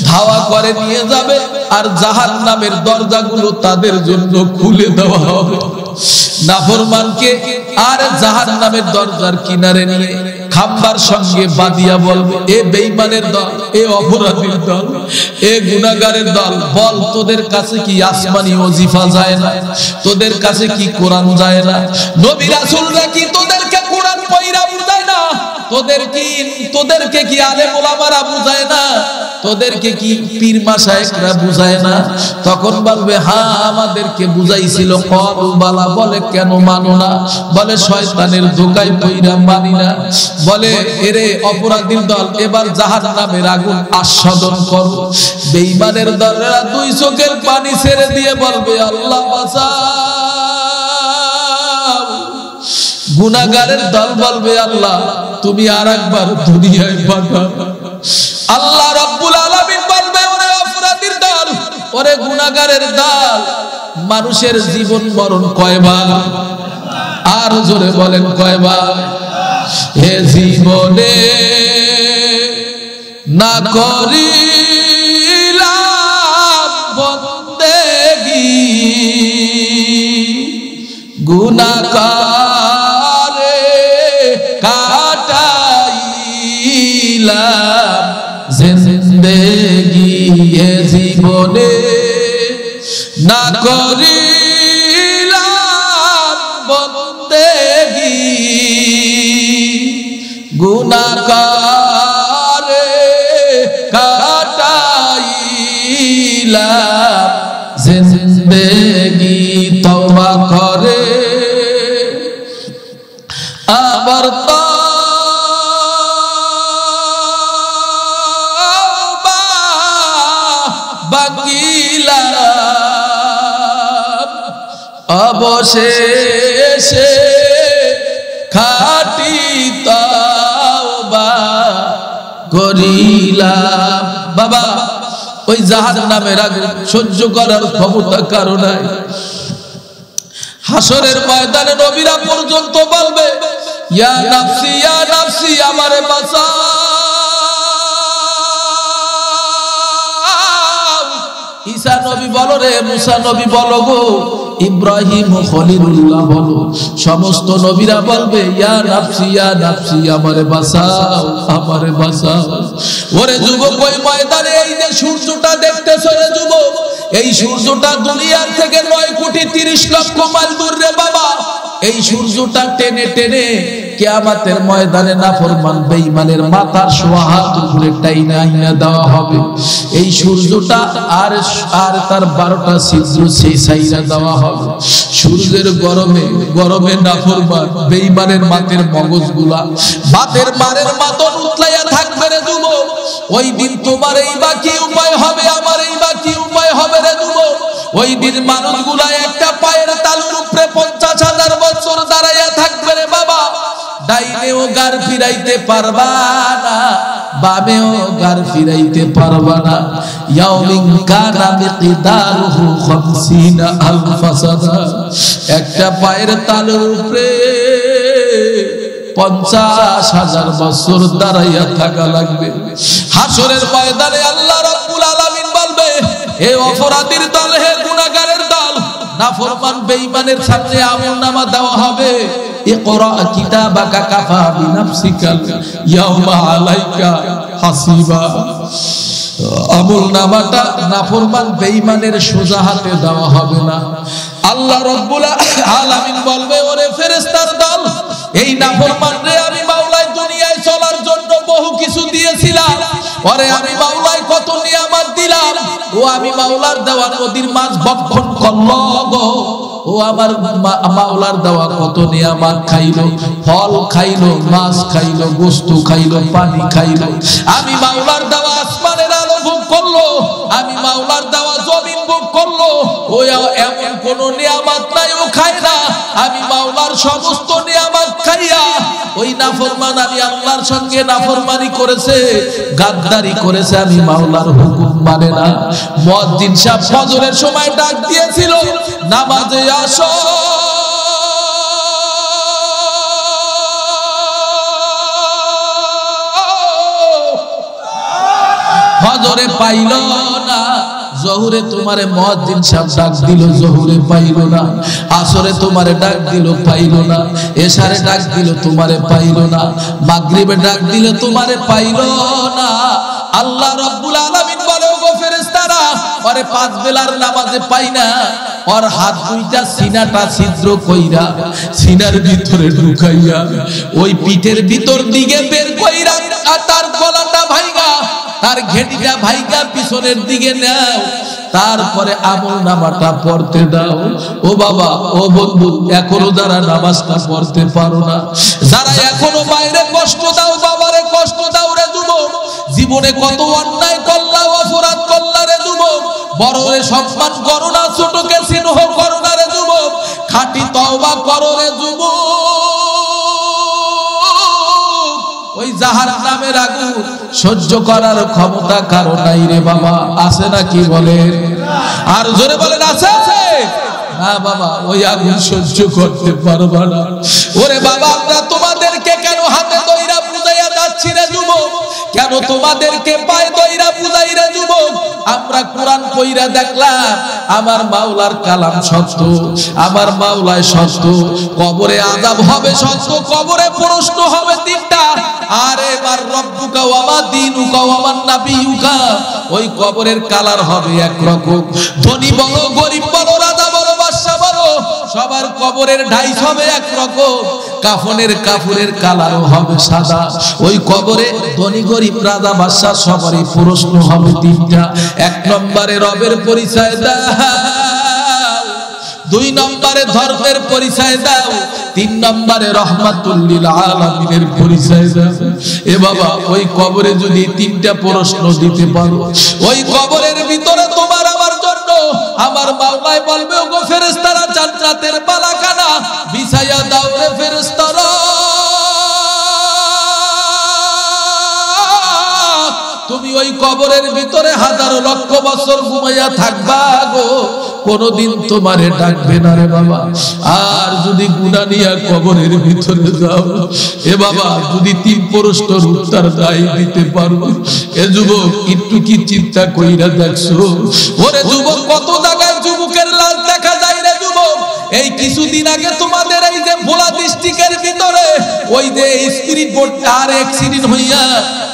ধাওয়া করে নিয়ে যাবে। আর জাহান্নামের দরজাগুলো তাদের জন্য খুলে দেওয়া হবে। নাফরমানকে আর জাহান্নামের দরজার কিনারে নিয়ে খাম্বার সঙ্গে বাঁধিয়া বলবে, এ বেঈমানের দল, এ অপরাধীর দল, এ গুনাহগারের দল, বল তোদের কাছে কি আসমানি ওজিফা যায় না? তোদের কাছে কি কোরআন যায় না? নবী রাসূলরা কি তোদেরকে কোরআন পড়া বুঝায় না? তোদেরকে কি আলেম ওলামারা বুঝায় না? তোদেরকে কি পীর মাশায়েখরা বুঝায় না? তখন বলবে, হ্যাঁ আমাদেরকে বুঝাইছিল। ক্বালু বালা, বলে কেন মানো না? বলে শয়তানের ধোঁকায় পইরা মানি না। বলে এরে অপরাধীর দল, এবার জাহান্নামের আগুন আস্বাদন করো। বেঈমানের দলেরা দুই চোখের পানি ছেড়ে দিয়ে বলবে, আল্লাহ বাঁচাও। গুনাহগারের দল বলবে, আল্লাহ তুমি আরেকবার দুনিয়ায় পাঠাও। আল্লাহ রাব্বুল আলামিন বলবে, ওরে অপরাধীর দল, ওরে গুনাহগারের দল, মানুষের জীবন মরণ কয়বার? আর জোরে বলেন কয়বার? হে জীবনে না করিলাম বন্দেগী, গুনাহ করে কাটাইলাম জিন্দেগী। এ জীবনে না করিলাম বন্দেগী গুনাহগারে কাটাইলাম জিন্দেগি তওবা করে আবার তওবা বাকিলাম অবশেষে খাঁটি তওবা করিলাম। বাবা ওই জাহান্নামের আগুন সহ্য করার ক্ষমতা কারো নাই। হাসরের ময়দানে নবীরা পর্যন্ত বলবে ইয়া নাফসি আমারে বাঁচাও। ঈসা নবী বলো রে, মুসা নবী বলো গো, ইব্রাহিম ও খলিলুল্লাহ বলো, সমস্ত নবীরা বলবে ইয়া নাফসি আমারে বাঁচাও, আমারে বাঁচাও। ওরে যুবক, ওই ময়দানে এই যে সূর্যটা দেখতেছো রে যুবক, এই সূর্যটা দুনিয়ার থেকে 9,30,00,000 মাইল দূর রে বাবা। এই সূর্যটা টেনে টেনে কিয়ামতের ময়দানে নাফরমান বেঈমানের মাথার সোয়া হাত উপরে টাইনা আইনা দেওয়া হবে। এই সূর্যটা আর তার 12টা ছিদ্র ছাইরা দেওয়া হবে। সূর্যের গরমে নাফরমান বেঈমানের মাথার মগজগুলা বাতের মারের মতন উতলাইয়া থাকবে রে যুবক। ওই দিন তোমার এই বাকি উপায় হবে, আমার এই বাকি উপায় হবে রে যুবক। ওই দিন মানুষগুলা একটা পায়ের তালুর উপরে 50,000 বছর দাঁড়াইয়া থাকবে রে বাবা। ডাইনেও গার ফিরাইতে পারবা না, বামেও গার ফিরাইতে পারবা না। ইয়াউমিন কানা মিকদারুহু 50,000 সানা। একটা পায়ের তালুর উপরে 50,000 বছর দাঁড়াইয়া থাকা লাগবে। হাসরের ময়দানে আল্লাহ রাব্বুল আলামিন বলবে, হে অপরাধীর দল, হে গুনাহগারের দল, নাফরমান বেঈমানের সামনে আমলনামা দেওয়া হবে। ইকরা কিতাবাকা কাফা বিনাফসিকা ইয়াউমা আলাইকা হাসিবা। আমলনামাটা নাফরমান বেঈমানের সোজা হাতে দেওয়া হবে না। আল্লাহ রাব্বুল আলামিন বলবে, ওরে ফেরেশতার দল, এই নাফরমানরে আমি মাওলায় দুনিয়ায় চলার জন্য বহু কিছু দিয়েছিলাম। ওরে আমি মাওলায় কত নিয়ামত দিলাম, ও আমি মাওলার দেওয়া নদীর মাছ ভক্ষণ করলো গো। ও আমার মাওলার দেওয়া কত নিয়ামত খাইলো, ফল খাইলো, মাছ খাইলো, গোশত খাইলো, পানি খাইলো। আমি মাওলার দেওয়া আসমানের আলো ভোগ করলো, আমি মাওলার দেওয়া জমিন ভোগ করলো। ও এমন কোন নিয়ামত নাই ও খায় না। আমি মাওলার সমস্ত নিয়ামত খাইয়া ওই নাফরমান আমি আল্লাহর সঙ্গে নাফরমানি করেছে, গাদ্দারি করেছে, আমি মাওলার হুকুম মানে না। মুয়াজ্জিন সাহেব ফজরের সময় ডাক দিয়েছিল, নামাজে আসো। ফজরে পাইল না, জোহরে তোমারে মুয়াজ্জিন সাহেব ডাক দিল, জোহরে পাইল না। আসরে তোমারে ডাক দিল, পাইল না। এশারে ডাক দিল, তোমারে পাইল না। মাগরিবে ডাক দিল, তোমারে পাইল না। আল্লাহ রাব্বুল আলামিন বলে, ওগো ফেরেশতারা, ওরে 5 বেলার নামাজে পাই না। ওর হাত দুইটা সিনাটা ছিদ্র কইরা সিনার ভিতরে ঢুকাইয়া ওই পিঠের ভিতর দিকে বের কইরা আর তার গলাটা ভাইগা, তার ঘেটিটা ভাইগা পিছনের দিকে নাও। তারপরে আমলনামাটা পড়তে দাও। ও বাবা, ও বন্ধু, এখনো যারা নামাজটা পড়তে পারো না, যারা এখনো বাইরে কষ্ট দাও, বাবারে কষ্ট দাও রে যুবক। জীবনে কত অন্যায় করলা, অপরাধ করলা রে যুবক। বড়রে সম্মান করো না, ছোটকে স্নেহ করো না রে যুবক। খাঁটি তওবা করো রে যুবক। ওই জাহান্নামের আগুন সহ্য করার ক্ষমতা কারো নাই রে বাবা। আছে নাকি বলেন? আর জোরে বলেন, আছে? না বাবা, ওই আগুন সহ্য করতে পারবা না। ওরে বাবা, আমরা তোমাদেরকে কেন হাতে ধইরা বুঝাইয়া যাচ্ছি রে যুবক? কেন কেন তোমাদেরকে পায় দইরা বুঝাইরা যুবক? আমরা কোরআন পড়া দেখলাম আমার মাওলার কালাম সত্য, আমার মাওলায় সত্য, কবরে আযাব হবে সত্য, কবরে প্রশ্ন হবে তিনটা। আরে মার রব্বুকা ওয়া মা দীনুকা ওয়া মান নাবিয়ুকা, ওই কবরের কালার হবে একরকম। ধনী বলো, গরিব বলো, রাজা বলো, বাদশা বলো, সবার কবরের ঢাইস হবে একরকম। কাফনের কাপড়ের কালারও হবে সাদা। ওই কবরে ধনী গরিব রাজা বাদশা সবারই প্রশ্ন হবে তিনটা। এক নম্বরে রবের পরিচয় দাও, দুই নম্বরে ধর্মের পরিচয় দাও, তিন নম্বরে রহমাতুল লিল আলামিনের পরিচয় দাও। এ বাবা, ওই কবরে যদি তিনটা প্রশ্ন দিতে পারো, ওই কবরের ভিতরে তোমার আমার জন্য আমার মাওলাই বলবে, ওগো ফেরেশতারা জান্নাতের বালাখানা বিছাইয়া দাও রে ফেরেশতারা। তুমি ওই কবরের ভিতরে হাজারো লক্ষ বছর ঘুমাইয়া থাকবা গো, কোনদিন তোমারে ডাকবে না রে বাবা। আর যদি গুনাহ নিয়া কবরের ভিতরে যাও, এ বাবা, যদি তিন প্রশ্নের উত্তর দাই দিতে পারো, এ যুবক একটু কি চিন্তা কইরা দেখছো? ওরে যুবক, কত জায়গায় যুবকের লাশ দেখা যায় রে যুবক। এই কিছুদিন আগে তোমাদের এই যে ভোলা ডিস্ট্রিক্টের ভিতরে ওই যে স্পিরিট বোট আর অ্যাক্সিডেন্ট হইয়া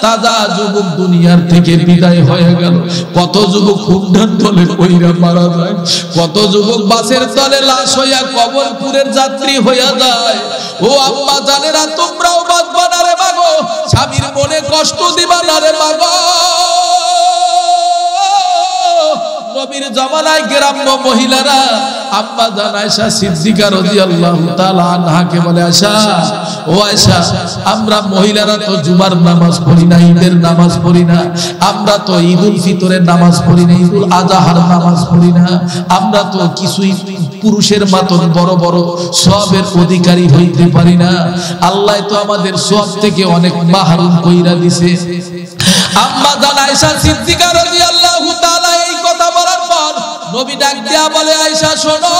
তাজা যুবক দুনিয়ার থেকে বিদায় হয়ে গেল। কত যুবক হুন্ডার তলে পইরা মারা যায়, কত যুবক বাসের তলে লাশ হইয়া কবরপুরের যাত্রী হইয়া যায়। ও আম্মা জানেরা, তোমরাও বাঁচবা না রে মাগো, স্বামীর মনে কষ্ট দিবা না রে মাগো। নবীর জামানায় গ্রাম্য মহিলারা আম্মা জান আয়েশা সিদ্দিকা রাদিয়াল্লাহু তাআলা আনহাকে বলে, আয়েশা, ও আয়েশা, আমরা মহিলারা তো জুমার নামাজ পড়ি না, ঈদের নামাজ পড়ি না, আমরা তো ঈদুল ফিতরের নামাজ পড়ি না, ঈদুল আজহার নামাজ পড়ি না, আমরা তো কিছুই পুরুষের মতন বড় বড় সওয়াবের অধিকারী হইতে পারি না। আল্লাহ তো আমাদের সওয়াব থেকে অনেক মাহরুম কইরা দিছে। আম্মা জান আয়েশা সিদ্দিকা রাদিয়াল্লাহু তাআলা এই কথা বলার পর নবী ডাক দিয়া বলে, আয়েশা শোনো,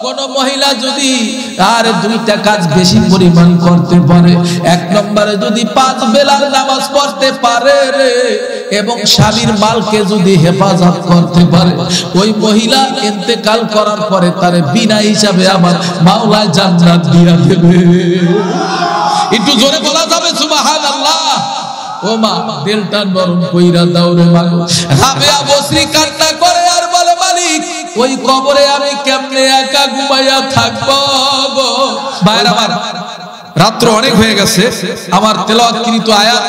কোন মহিলা যদি আর দুইটা কাজ বেশি পরিমাণ করতে পারে, এক নম্বরে যদি 5 বেলার নামাজ পড়তে পারে রে, এবং স্বামীর মালকে যদি হেফাজত করতে পারে, ওই মহিলা ইন্তেকাল করার পরে তারে বিনা হিসাবে আমার মাওলা জান্নাত দিয়া দেবে। একটু জোরে বলা যাবে সুবহানাল্লাহ? ও মা, দিলটা নরম কইরা দাও রে মাগো। রাবেয়া বসরি কান্না করে আর বলে, মালিক, ওই কবরে আমি কেমনে একা ঘুমাইয়া থাকবো গো। ভাইরা আমার, রাত্র অনেক হয়ে গেছে। আমার তেলাওয়াতকৃত আয়াত,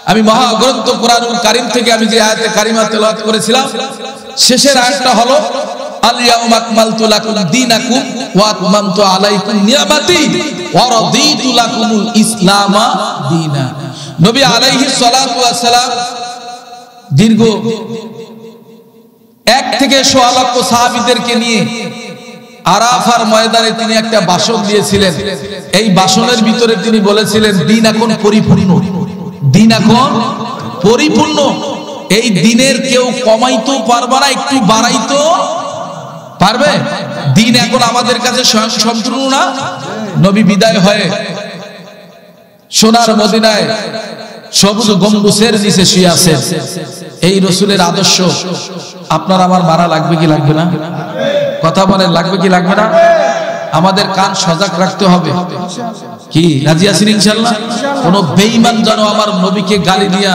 আমি মহাগ্রন্থ কোরআনুল কারীম থেকে আমি যে আয়াতে কারিমা তেলাওয়াত করেছিলাম, শেষের আয়াতটা হলো, আল ইয়াউমা আকমালতু লাকুম দীনাকুম ওয়া আতমামতু আলাইকুম নিয়ামাতি ওয়া রাদিতু লাকুমুল ইসলামা দীনা। নবী আলাইহিস সালাতু ওয়াস সালাম দীর্ঘ 1 থেকে 1.5 লক্ষ সাহাবীদেরকে নিয়ে আরাফার ময়দানে তিনি একটা ভাষণ দিয়েছিলেন। এই ভাষণের ভিতরে তিনি বলেছিলেন, দিন এখন পরিপূর্ণ, দিন এখন পরিপূর্ণ। এই দিনের কেউ কমাইতে পারবে না, একটু বাড়াইতে পারবে? দিন এখন আমাদের কাছে সম্পূর্ণ না। নবী বিদায় হয়ে সোনার মদিনায় সবুজ গম্বুজের নিচে শুয়ে আছেন। এই রাসূলের আদর্শ আপনার আমার মারা লাগবে কি লাগবে না? কথা বলেন, লাগবে কি লাগবে না? আমাদের কান সজাগ রাখতে হবে। কি রাজি আছেন ইনশাআল্লাহ? কোন বেঈমান যেন আমার নবীকে গালি দিয়া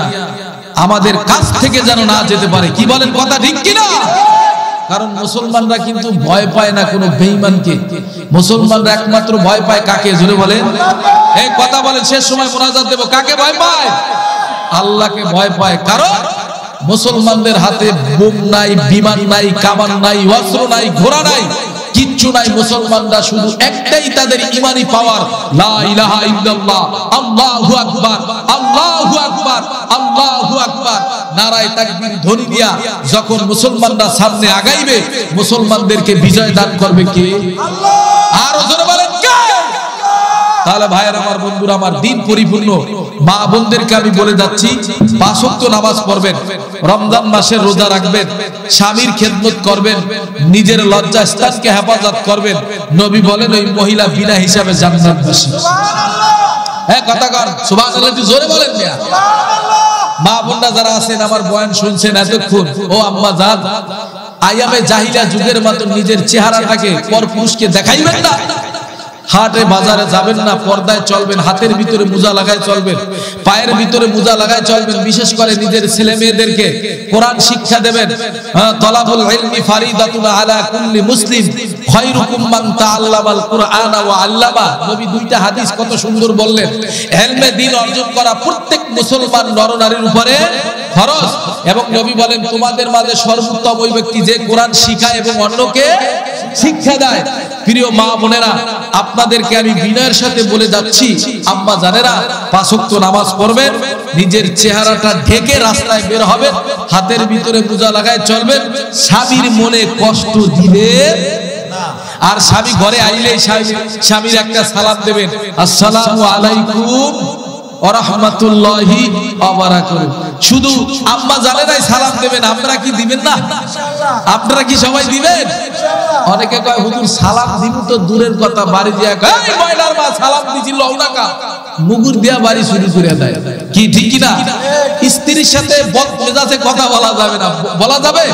আমাদের কাছ থেকে যেন না যেতে পারে। কি বলেন, কথা ঠিক কিনা? কারণ মুসলমানরা কিন্তু ভয় পায় না কোনো বেঈমানকে। মুসলমানরা একমাত্র ভয় পায় কাকে? জোরে বলেন, এই কথা বলেন, শেষ সময় মুনাজাত দেব। কাকে ভয় পায়? আল্লাহকে ভয় পায়। কারণ মুসলমানদের হাতে বোম নাই, বিমান নাই, কামান নাই, অস্ত্র নাই, ঘোড়া নাই, কিচ্ছু নাই। মুসলমানরা শুধু একটাই তাদের ঈমানি পাওয়ার, লা ইলাহা ইল্লাল্লাহ, আল্লাহু আকবার, আল্লাহু আকবার, আল্লাহু আকবার। নারায়ে তাকবীর ধ্বনি দিয়া যখন মুসলমানরা সামনে আগাইবে, মুসলমানদেরকে বিজয় দান করবে কে? আল্লাহ। আর জোরে বলেন কে? তাহলে ভাইয়ের আমার, বন্ধুরা আমার, দিন পরিপূর্ণ। মা বোনদেরকে আমি বলে যাচ্ছি, 5 ওয়াক্ত নামাজ পড়বেন, রমজান মাসে রোজা রাখবেন, স্বামীর খেদমত করবেন, নিজের লজ্জা স্থানকে হেফাজত করবেন। নবী বলেন, ওই মহিলা বিনা হিসাবে জান্নাতবাসী। সুবহানাল্লাহ। হ্যাঁ কথা কর সুবহানাল্লাহ, একটু জোরে বলেন মিয়া। মা বোনরা যারা আছেন আমার বয়ান শুনছেন এতক্ষণ, ও আম্মা জান, আইয়ামে জাহিলিয়া যুগের মতো নিজের চেহারাটাকে পরপুরুষকে দেখাইবেন না। হাটে বাজারে যাবেন না, পর্দায় চলবেন, হাতের ভিতরে মোজা লাগায় চলবেন, পায়ের ভিতরে মোজা লাগায় চলবেন। বিশেষ করে নিজের ছেলে মেয়েদেরকে কোরআন শিক্ষা দেবেন। তলাবুল ইলমি ফারিদাতুন আলা কুল্লি মুসলিম খায়রুকুম মান তাআল্লামাল কুরআনা ওয়া আল্লামা। নবী দুইটা হাদিস কত সুন্দর বললেন। ইলমে দ্বীন অর্জন করা প্রত্যেক মুসলমান নরনারীর উপরে ফরজ। এবং নবী বলেন তোমাদের মাঝে সর্বোত্তম ওই ব্যক্তি যে কোরআন শিখায় এবং অন্যকে শিক্ষা দেয়। প্রিয় মা বোনেরা, আপনাদেরকে আমি বিনয়ের সাথে বলে যাচ্ছি, আম্মা জানেরা, 5 ওয়াক্ত নামাজ পড়বেন, নিজের চেহারাটা ঢেকে রাস্তায় বের হবেন, হাতের ভিতরে মোজা লাগায় চলবেন, স্বামীর মনে কষ্ট দিবেন না। আর স্বামী ঘরে আইলেই স্বামীর একটা সালাম দেবেন, আসসালামু আলাইকুম ওয়া রাহমাতুল্লাহি ওয়া বারাকাতুহু। শুধু আম্মা জানেরাই সালাম দেবেন, আমরা কি দিবেন না? আপনারা কি সবাই দিবেন? অনেকে কয় হুজুর সালাম দিব তো দূরের কথা, বাড়ি দিয়া কয় এই ময়নার মা সালাম দিছি লও না কা, মুগুর দিয়া বাড়ি শুরু করে দেয়। কি ঠিক কি না? স্ত্রীর সাথে বদমেজাজে কথা বলা যাবে না, বলা যাবে?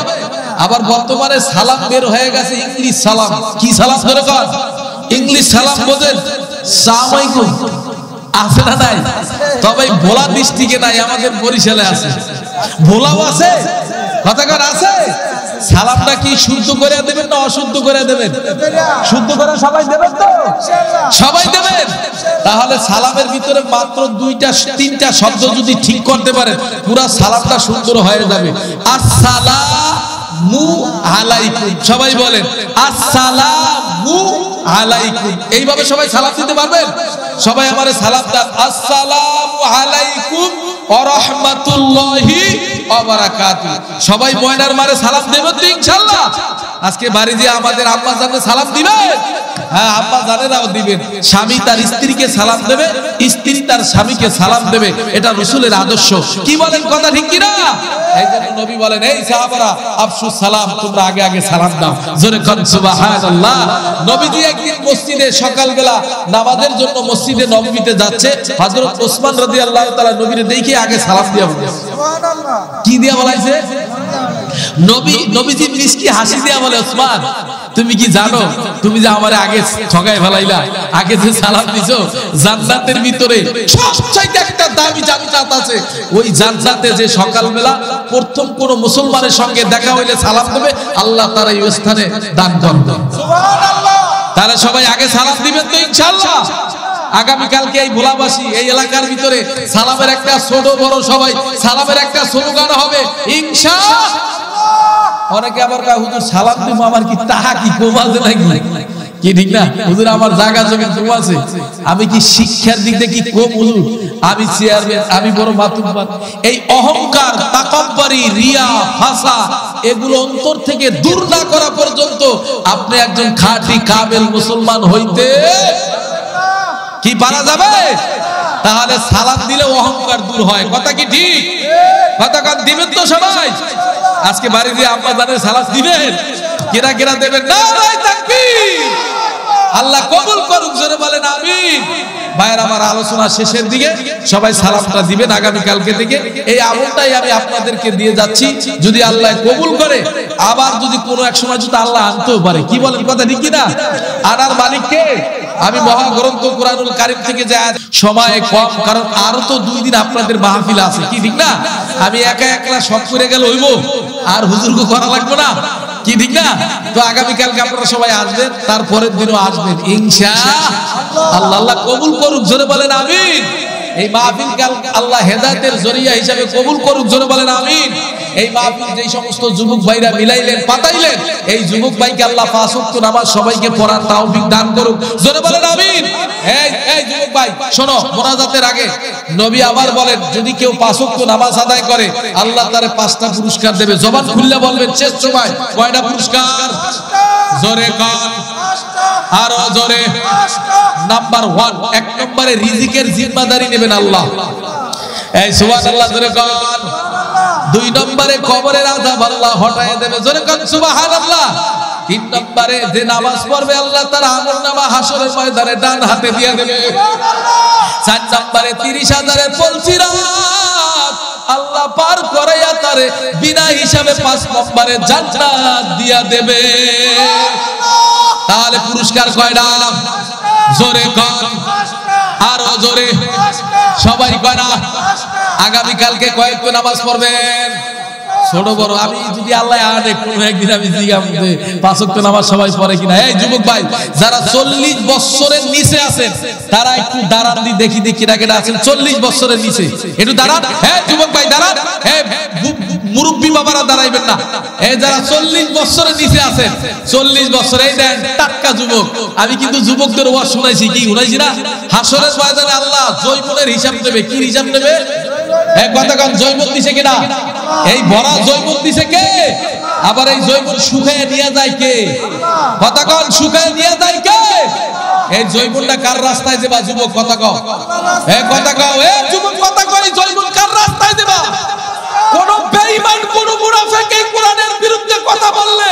আবার বর্তমানে সালাম বের হয়ে গেছে ইংলিশ সালাম। কি সালাম ধরে কর? ইংলিশ সালাম বোঝেন? আসসালামু আলাইকুম আছে না নাই? তবে ভোলা ডিস্ট্রিক্টে নাই, আমাদের বরিশালে আছে। ভোলাও আছে, কথা কর আছে। সালামটা কি শুদ্ধ করে দেবেন না অশুদ্ধ করে দেবেন? শুদ্ধ করে সবাই দেবেন তো? সবাই দেবেন। তাহলে সালামের ভিতরে মাত্র 2-3টা শব্দ যদি ঠিক করতে পারেন, পুরো সালামটা সুন্দর হয়ে যাবে। আসসালামু আলাইকুম, সবাই বলেন আসসালামু আলাইকুম। এইভাবে সবাই সালাম দিতে পারবেন? সবাই আমারে সালাম দেন, আসসালামু আলাইকুম ওয়া রাহমাতুল্লাহি ওয়া বারাকাতুহু। সবাই ময়নার মারে সালাম দেবেন তো ইনশাআল্লাহ? আজকে বাড়ি দিয়ে আমাদের আম্মা জানকে সালাম দিবেন? হ্যাঁ, আম্মা জানেরাও দিবেন। স্বামী তার স্ত্রীকে সালাম দেবে, স্ত্রী তার স্বামীকে সালাম দেবে। এটা রাসূলের আদর্শ। কি বলেন, কথা ঠিক কি না? এইজন্য নবী বলেন, এই সাহাবারা আফসুস সালাম, তোমরা আগে আগে সালাম দাও। জোরে কোন সুবহানাল্লাহ। নবীজি একদিন মসজিদে সকালবেলা নামাজের জন্য মসজিদে নববীতে যাচ্ছে। হযরত ওসমান রাদিয়াল্লাহু তাআলা নবীরে দেখে আগে সালাম দিয়া বলে, সুবহানাল্লাহ। কি দিয়া বলাইছে? নবীজি মিষ্টি হাসি দিয়া বলে, ওসমান তুমি কি জানো তুমি যে আমারে আগে ঠকাই ফেলাইলা, আগে যে সালাম দিছো, জান্নাতের ভিতরে সবচাইতে একটা দামি জান্নাত আছে। ওই জান্নাতে যে সকালবেলা প্রথম কোন মুসলমানের সঙ্গে দেখা হইলে সালাম দেবে, আল্লাহ তার এই স্থানে দান করবে। সুবহানাল্লাহ। তাহলে সবাই আগে সালাম দিবেন তো ইনশাআল্লাহ? আগামী কালকে এই ভোলাবাসী এই এলাকার ভিতরে সালামের একটা ছোট বড় সবাই সালামের একটা স্লোগান হবে ইনশাআল্লাহ। অনেকে আবার কয় হুজুর সালাম দিব আমার কি তাহা কি কম আছে নাকি? কি ঠিক না হুজুর? আমার জায়গা জমি কম আছে, আমি কি শিক্ষার দিক দিয়ে কি কম হুজুর? আমি চেয়ারম্যান, আমি বড় মাতুব্বার। এই অহংকার, তাকাব্বুরি, রিয়া, ফাসা এগুলো অন্তর থেকে দূর না করা পর্যন্ত আপনি একজন খাঁটি কামেল মুসলমান হইতে কি পারা যাবে? তাহলে সালাম দিলে অহংকার দূর হয়। কথা কি ঠিক? কথা কান দিবেন তো সবাই? আজকে বাড়ি দিয়ে আম্মা জানের সালাম দিবেন? কেরা কেরা দেবেন? নারায়ে তাকবীর। আল্লাহ কবুল করুক, জোরে বলেন আমিন। ভাইয়ের আমার আলোচনা শেষের দিকে, সবাই সালামটা দিবেন আগামী কালকে থেকে। এই আমলটাই আমি আপনাদেরকে দিয়ে যাচ্ছি, যদি আল্লাহ কবুল করে। আবার যদি কোনো এক সময় যদি আল্লাহ আনতেও পারে, কি বলেন, কথা ঠিক কিনা? আনার মালিককে আমি মহাগ্রন্থ কোরআনুল কারীম থেকে যে সময় কম, কারণ আরো তো 2 দিন আপনাদের মাহফিল আছে, কি ঠিক না? আমি একা একলা সব করে গেলে হইব, আর হুজুরকে করা লাগবে না, কি ঠিক না? তো আগামী কালকে আপনারা সবাই আসবেন, তারপরের দিনও আসবেন ইনশাআল্লাহ। আল্লাহ কবুল করুক, জোরে বলেন আমিন। এই মাহফিল কাল আল্লাহ হেদায়েতের জরিয়া হিসাবে কবুল করুক, জোরে বলেন আমিন। এই মাহফিল যেই সমস্ত যুবক ভাইরা মিলাইলেন, পাতাইলেন, এই যুবক ভাইকে আল্লাহ 5 ওয়াক্ত নামাজ সবাইকে পড়ার তৌফিক দান করুক, জোরে বলেন আমিন। এই যুবক ভাই শোনো, মোনাজাতের আগে নবী আবার বলেন, যদি কেউ 5 ওয়াক্ত নামাজ আদায় করে আল্লাহ তারে 5টা পুরস্কার দেবে। জবান খুলে বলবেন শেষ সময়, কয়টা পুরস্কার? জোরে কান, আরো জোরে। নাম্বার 1, 1 নম্বরে রিজিকের জিম্মাদারি নেবেন আল্লাহ। এই সুবহানাল্লাহ, জোরে কান। 2 নম্বরে কবরের আযাব আল্লাহ হটায় দেবে, জোরে কান সুবহানাল্লাহ। তিন নম্বরে যে নামাজ পড়বে আল্লাহ তার আমলনামা হাসরের ময়দানে ডান হাতে দিয়ে দেবে। চার নম্বরে 30,000 পলসিরাত আল্লাহ পার করাইয়া তারে বিনা হিসাবে 5 নম্বরে জান্নাত দিয়া দেবে। তাহলে পুরস্কার কয়টা? জোরে কর, আরো জোরে, সবাই কয়টা? আগামী কালকে কয়েকটা নামাজ পড়বেন, ছোট বড়। আমি যদি আল্লাহ আনে কোনো একদিন আমি জিজ্ঞাসা 5 ওয়াক্ত নামাজ সবাই পড়ে কিনা। এই যুবক ভাই যারা 40 বছরের নিচে আছেন তারা একটু দাঁড়ান, দেখি কেটা আছেন 40 বছরের নিচে, একটু দাঁড়ান। হ্যাঁ যুবক ভাই দাঁড়ান, হ্যাঁ মুরব্বী বাবারা দাঁড়াইবেন না। এই যারা 40 বছরের নিচে আছেন, 40 বছর, এই দেন টাটকা যুবক। আমি কিন্তু যুবকদের ওয়াজ শুনাইছি, কি শুনাইছি না? হাসরের ময়দানে আল্লাহ জয়বনের হিসাব নেবে। কি হিসাব নেবে? এক কথা কোন, জয়বন দিছে কিনা? এই ভরা জয়বন দিছে কে? আবার এই জয়বন শুকায় নিয়ে যায় কে? কথা কোন, শুকায় নিয়ে যায় কে? এই জয়বনটা কার রাস্তায় দেবা যুবক? কথা কও, এই কথা কও, এই যুবক কথা কও, এই জয়বন কার রাস্তায় দেবা? কোন বেঈমান কোন মুনাফিক এই কোরআনের বিরুদ্ধে কথা বললে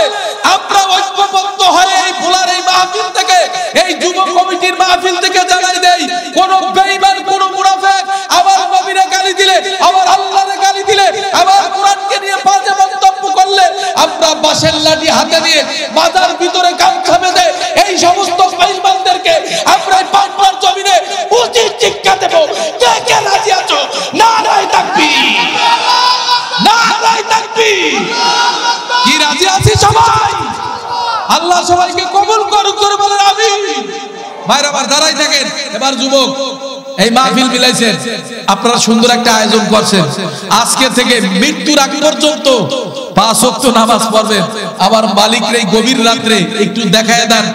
আমরা ঐক্যবদ্ধ হয়ে এই ভোলার এই মাহফিল থেকে, এই যুব কমিটির মাহফিল থেকে জানাই দেই, কোন বেঈমান কোন মুনাফিক আবার নবীরে গালি দিলে, আবার আল্লাহরে গালি দিলে, আবার কোরআনকে নিয়ে বাজে মন্তব্য করলে আমরা বাঁশের লাঠি হাতে নিয়ে বাজার ভিতরে গামছা বেঁধে এই সমস্ত বেঈমানদেরকে আমরা পাঁচবার জমিনে উচিত শিক্ষা দেব। কে কে রাজি আছো? নারায়ে তাকবীর, নারায়ে তাকবীর। কি রাজি আছি সবাই? আল্লাহ সবাইকে কবুল করুক, করে বলেন আমিন। ভাইরা আমার দাঁড়াই থাকেন। এবার যুবক এই মাহফিল মিলাইছেন, আপনারা সুন্দর একটা আয়োজন করছেন। আজকে থেকে মৃত্যুর আগ পর্যন্ত 5 ওয়াক্ত নামাজ পড়বেন। আবার মালিকের এই গভীর রাত্রে একটু দেখায় দেন,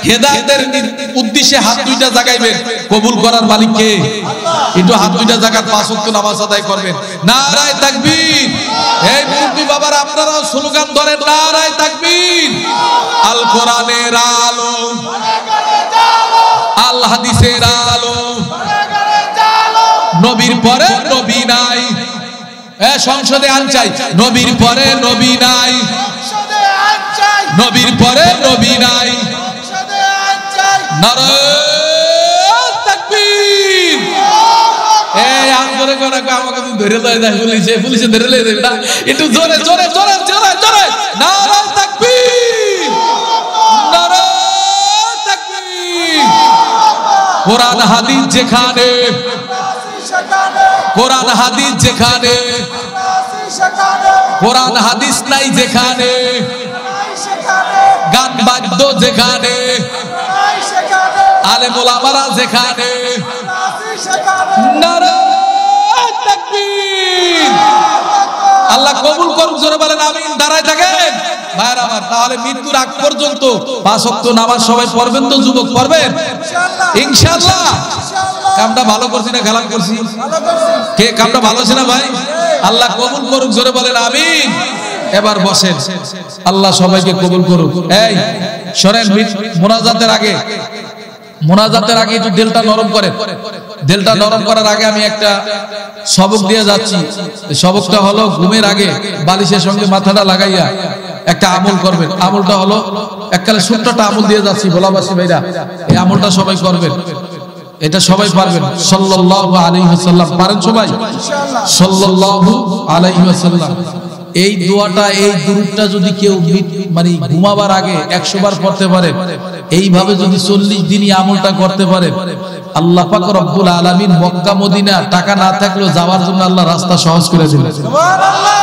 হেদায়েতের উদ্দেশ্যে হাত দুইটা জাগাইবেন। কবুল করার মালিক কে? একটু হাত দুইটা জাগাত 5 ওয়াক্ত নামাজ আদায় করবেন। নারায়ে তাকবীর। এই মুরব্বি বাবারা আপনারাও স্লোগান ধরেন, নারায়ে তাকবীর। আল কোরআনের আলো, আল হাদিসের আলো, নবীর পরে নবী নাই। সংসদে আন চাই, নবীর পরে নবী নাই, নবীর পরে নবী নাই। নারায়ে তাকবীর। এই আন্দোলন করে আমাকে ধরে লয়ে যায় পুলিশে, পুলিশে ধরে লয়ে যাবে না? একটু জোরে জোরে জোরে জোরে জোরে নারায়ে তাকবীর, নারায়ে তাকবীর। কোরআন হাদিস যেখানে, কোরআন হাদিস যেখানে, কোরআন হাদিস নাই যেখানে, গান বাদ্য যেখানে, আলেম ওলামারা যেখানে, নারায়ে তাকবীর। আল্লাহ কবুল করুক, জোরে বলেন আমিন। দাঁড়ায় থাকেন ভাইরা আমার। তাহলে মৃত্যুর আগ পর্যন্ত 5 ওয়াক্ত নামাজ সবাই পড়বেন তো যুবক? পড়বেন ইনশাআল্লাহ। কামটা ভালো করছি না খারাপ করছি? কে কামটা ভালো ছিল না ভাই? আল্লাহ কবুল করুক, জোরে বলেন আমিন। এবার বসেন, আল্লাহ সবাইকে কবুল করুক। এই শোনেন, মোনাজাতের আগে, মোনাজাতের আগে একটু দিলটা নরম করেন। দিলটা নরম করার আগে আমি একটা সবক দিয়ে যাচ্ছি। সবকটা হলো ঘুমের আগে বালিশের সঙ্গে মাথাটা লাগাইয়া একটা আমল করবেন। আমলটা হলো এককালে ছোট্টটা আমল দিয়ে যাচ্ছি ভোলাবাসী ভাইরা, এই আমলটা সবাই করবেন। এটা সবাই পারবেন। সাল্লাল্লাহু আলাইহি ওয়াসাল্লাম পারেন সবাই? সাল্লাল্লাহু আলাইহি ওয়াসাল্লাম। এই দোয়াটা, এই দুরূদটা যদি কেউ মানে ঘুমাবার আগে 100 বার পড়তে পারে, এইভাবে যদি 40 দিনই আমলটা করতে পারে, আল্লাহ পাক রব্বুল আলামিন মক্কা মদিনা টাকা না থাকলেও যাওয়ার জন্য আল্লাহ রাস্তা সহজ করে দিবেন। সুবহানাল্লাহ।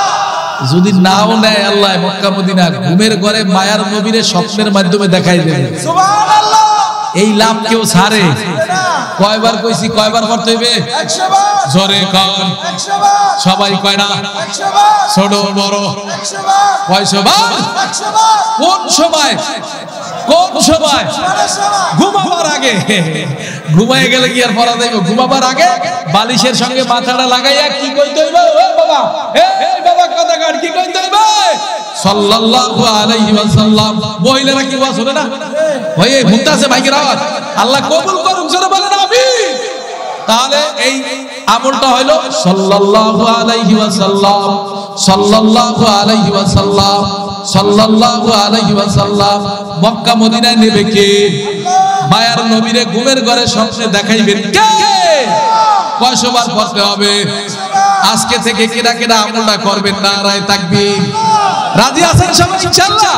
যদি নাও নেয় আল্লাহ মক্কা মদিনা, ঘুমের ঘরে মায়ার নবীরে স্বপ্নের মাধ্যমে দেখাই দেবে। সুবহানাল্লাহ। এই লাভ কেউ ছাড়ে? কয়বার কইছি, কয়বার করতে হইবে? 100 বার। জোরে কর 100 বার। সবাই কয় না? 100 বার। ছোট বড় 100 বার। কয়শো বার? 100 বার। কোন সময়? কোন সময়? ঘুমাবার আগে। ঘুমায় গেলে কি আর পড়া যাইবে? ঘুমাবার আগে বালিশের সঙ্গে মাথাটা লাগাইয়া কি কইতে হইবে? ও বাবা, এই বাবা কথা কাট, কি কইতে হইবে? সাল্লাল্লাহু আলাইহি ওয়াসাল্লাম। মহিলারা কি ওয়াজ শুনে না? ভাই এই মুনতাসে ভাইকে রাওয়াত আল্লাহ কবুল করুক, জোরে বলেন আমিন। তাহলে এই আমলটা হলো সাল্লাল্লাহু আলাইহি ওয়াসাল্লাম সাল্লাল্লাহু আলাইহি ওয়াসাল্লাম সাল্লাল্লাহু আলাইহি ওয়াসাল্লাম মক্কা মদিনায় নেবে কে? মায়ার নবীরে ঘুমের ঘরে স্বপ্নে দেখাইবেন কে? কয়শবার পড়তে হবে? আজকে থেকে কেডা কেডা আমলটা করবেন? নারায়ে তাকবীর। রাজি আছেন সবাই ইনশাআল্লাহ?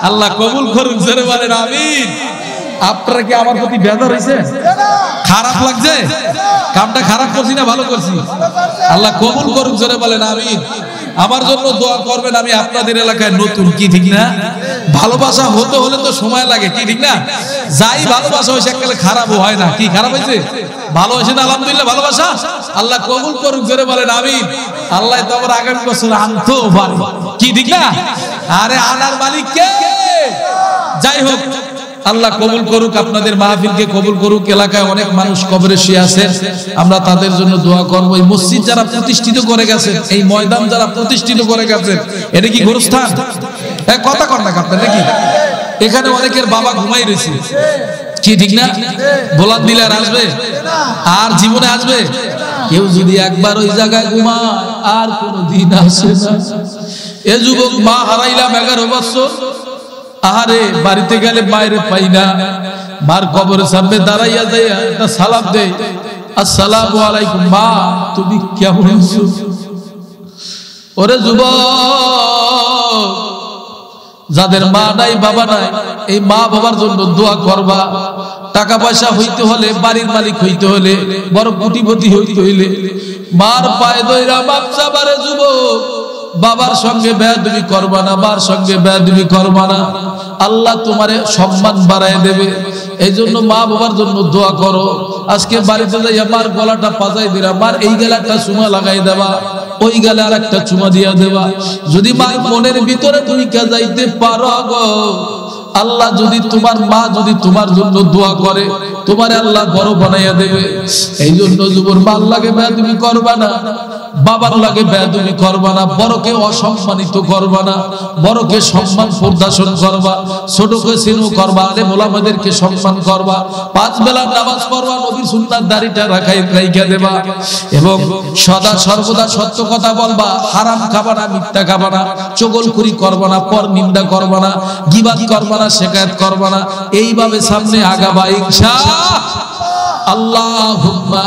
আল্লাহ কবুল করুন, জোরে বলেন আমিন। আপনারা কি আমার প্রতি বেজার হইছে? খারাপ লাগছে? কামটা খারাপ করছি না ভালো করছি? আল্লাহ কবুল করুন, জোরে বলেন আমিন। আমার জন্য দোয়া করবেন, আমি আপনাদের এলাকায় নতুন, কি ঠিক না? ভালোবাসা হতে হলে তো সময় লাগে, কি ঠিক না? যাই ভালোবাসা হয়েছে এককালে খারাপও হয় না। কি খারাপ হয়েছে? ভালো হয়েছে না আলহামদুলিল্লাহ ভালোবাসা? আল্লাহ কবুল করুন, জোরে বলেন আমিন। আল্লাহ তো আবার আগামী বছর আনতেও পারে, কি ঠিক না? আরে আনার মালিক কে? যাই হোক, আল্লাহ কবুল করুক, আপনাদের মাহফিলকে কবুল করুক। এলাকায় অনেক মানুষ কবরে শুয়ে আছেন, আমরা তাদের জন্য দোয়া করব। এই মসজিদ যারা প্রতিষ্ঠিত করে গেছেন, এই ময়দান যারা প্রতিষ্ঠিত করে গেছেন, এটা কি গোরস্থান? কথা কর না আপনার নাকি? এখানে অনেকের বাবা ঘুমাই রয়েছে, কি ঠিক না? বলার দিলে আর আসবে? আর জীবনে আসবে? কেউ যদি একবার ওই জায়গায় ঘুমায় আর কোনদিন আসে না। এ যুবক, মা হারাইলাম 11 বছর, আহারে বাড়িতে গেলে বাইরে পাই না, মার কবরের সামনে দাঁড়াইয়া যাইয়া একটা সালাম দেই, আসসালামু আলাইকুম মা, তুমি কেমন আছো? ওরে যুবক, যাদের মা নাই বাবা নাই, এই মা বাবার জন্য দোয়া করবা। টাকা পয়সা হইতে হলে, বাড়ির মালিক হইতে হলে, বড় কোটিপতি হইতে হইলে মার পায়ে ধইরা মাপ চাবারে যুবক। বাবার সঙ্গে বেয়াদবি করবা না, মার সঙ্গে বেয়াদবি করবা না, আল্লাহ তোমারে সম্মান বাড়ায় দেবে। এই জন্য মা বাবার জন্য দোয়া করো। আজকে বাড়িতে যাইয়া মার গলাটা পাজাই দিরা, মার এই গেলে একটা চুমা লাগাই দেবা, ওই গেলে আর একটা চুমা দিয়া দেবা। যদি মার মনের ভিতরে তুমি যাইতে পারো গো, আল্লাহ যদি তোমার মা যদি তোমার জন্য দোয়া করে, তোমার আল্লাহ বড় বানাইয়া দেবে। এই জন্য যুবর মার লাগে বেয়াদবি করবা না, বাবার লাগে বেয়াদবি করবা না, বড়কে অসম্মানিত করবা না, বড়কে সম্মান প্রদর্শন করবা, ছোটকে স্নেহ করবা, আলেম ওলামাদেরকে সম্মান করবা, 5 বেলা নামাজ পড়বা, নবীর সুন্নাত দাড়িটা রাইখা দেবা, এবং সদা সর্বদা সত্য কথা বলবা, হারাম খাবা না, মিথ্যা খাবা না, চগলখুরি করবা না, পর নিন্দা করবা না, গীবাত করবা না, শিকায়াত করবা না। এইভাবে সামনে আগাবা ইনশাআল্লাহ। আল্লাহুম্মা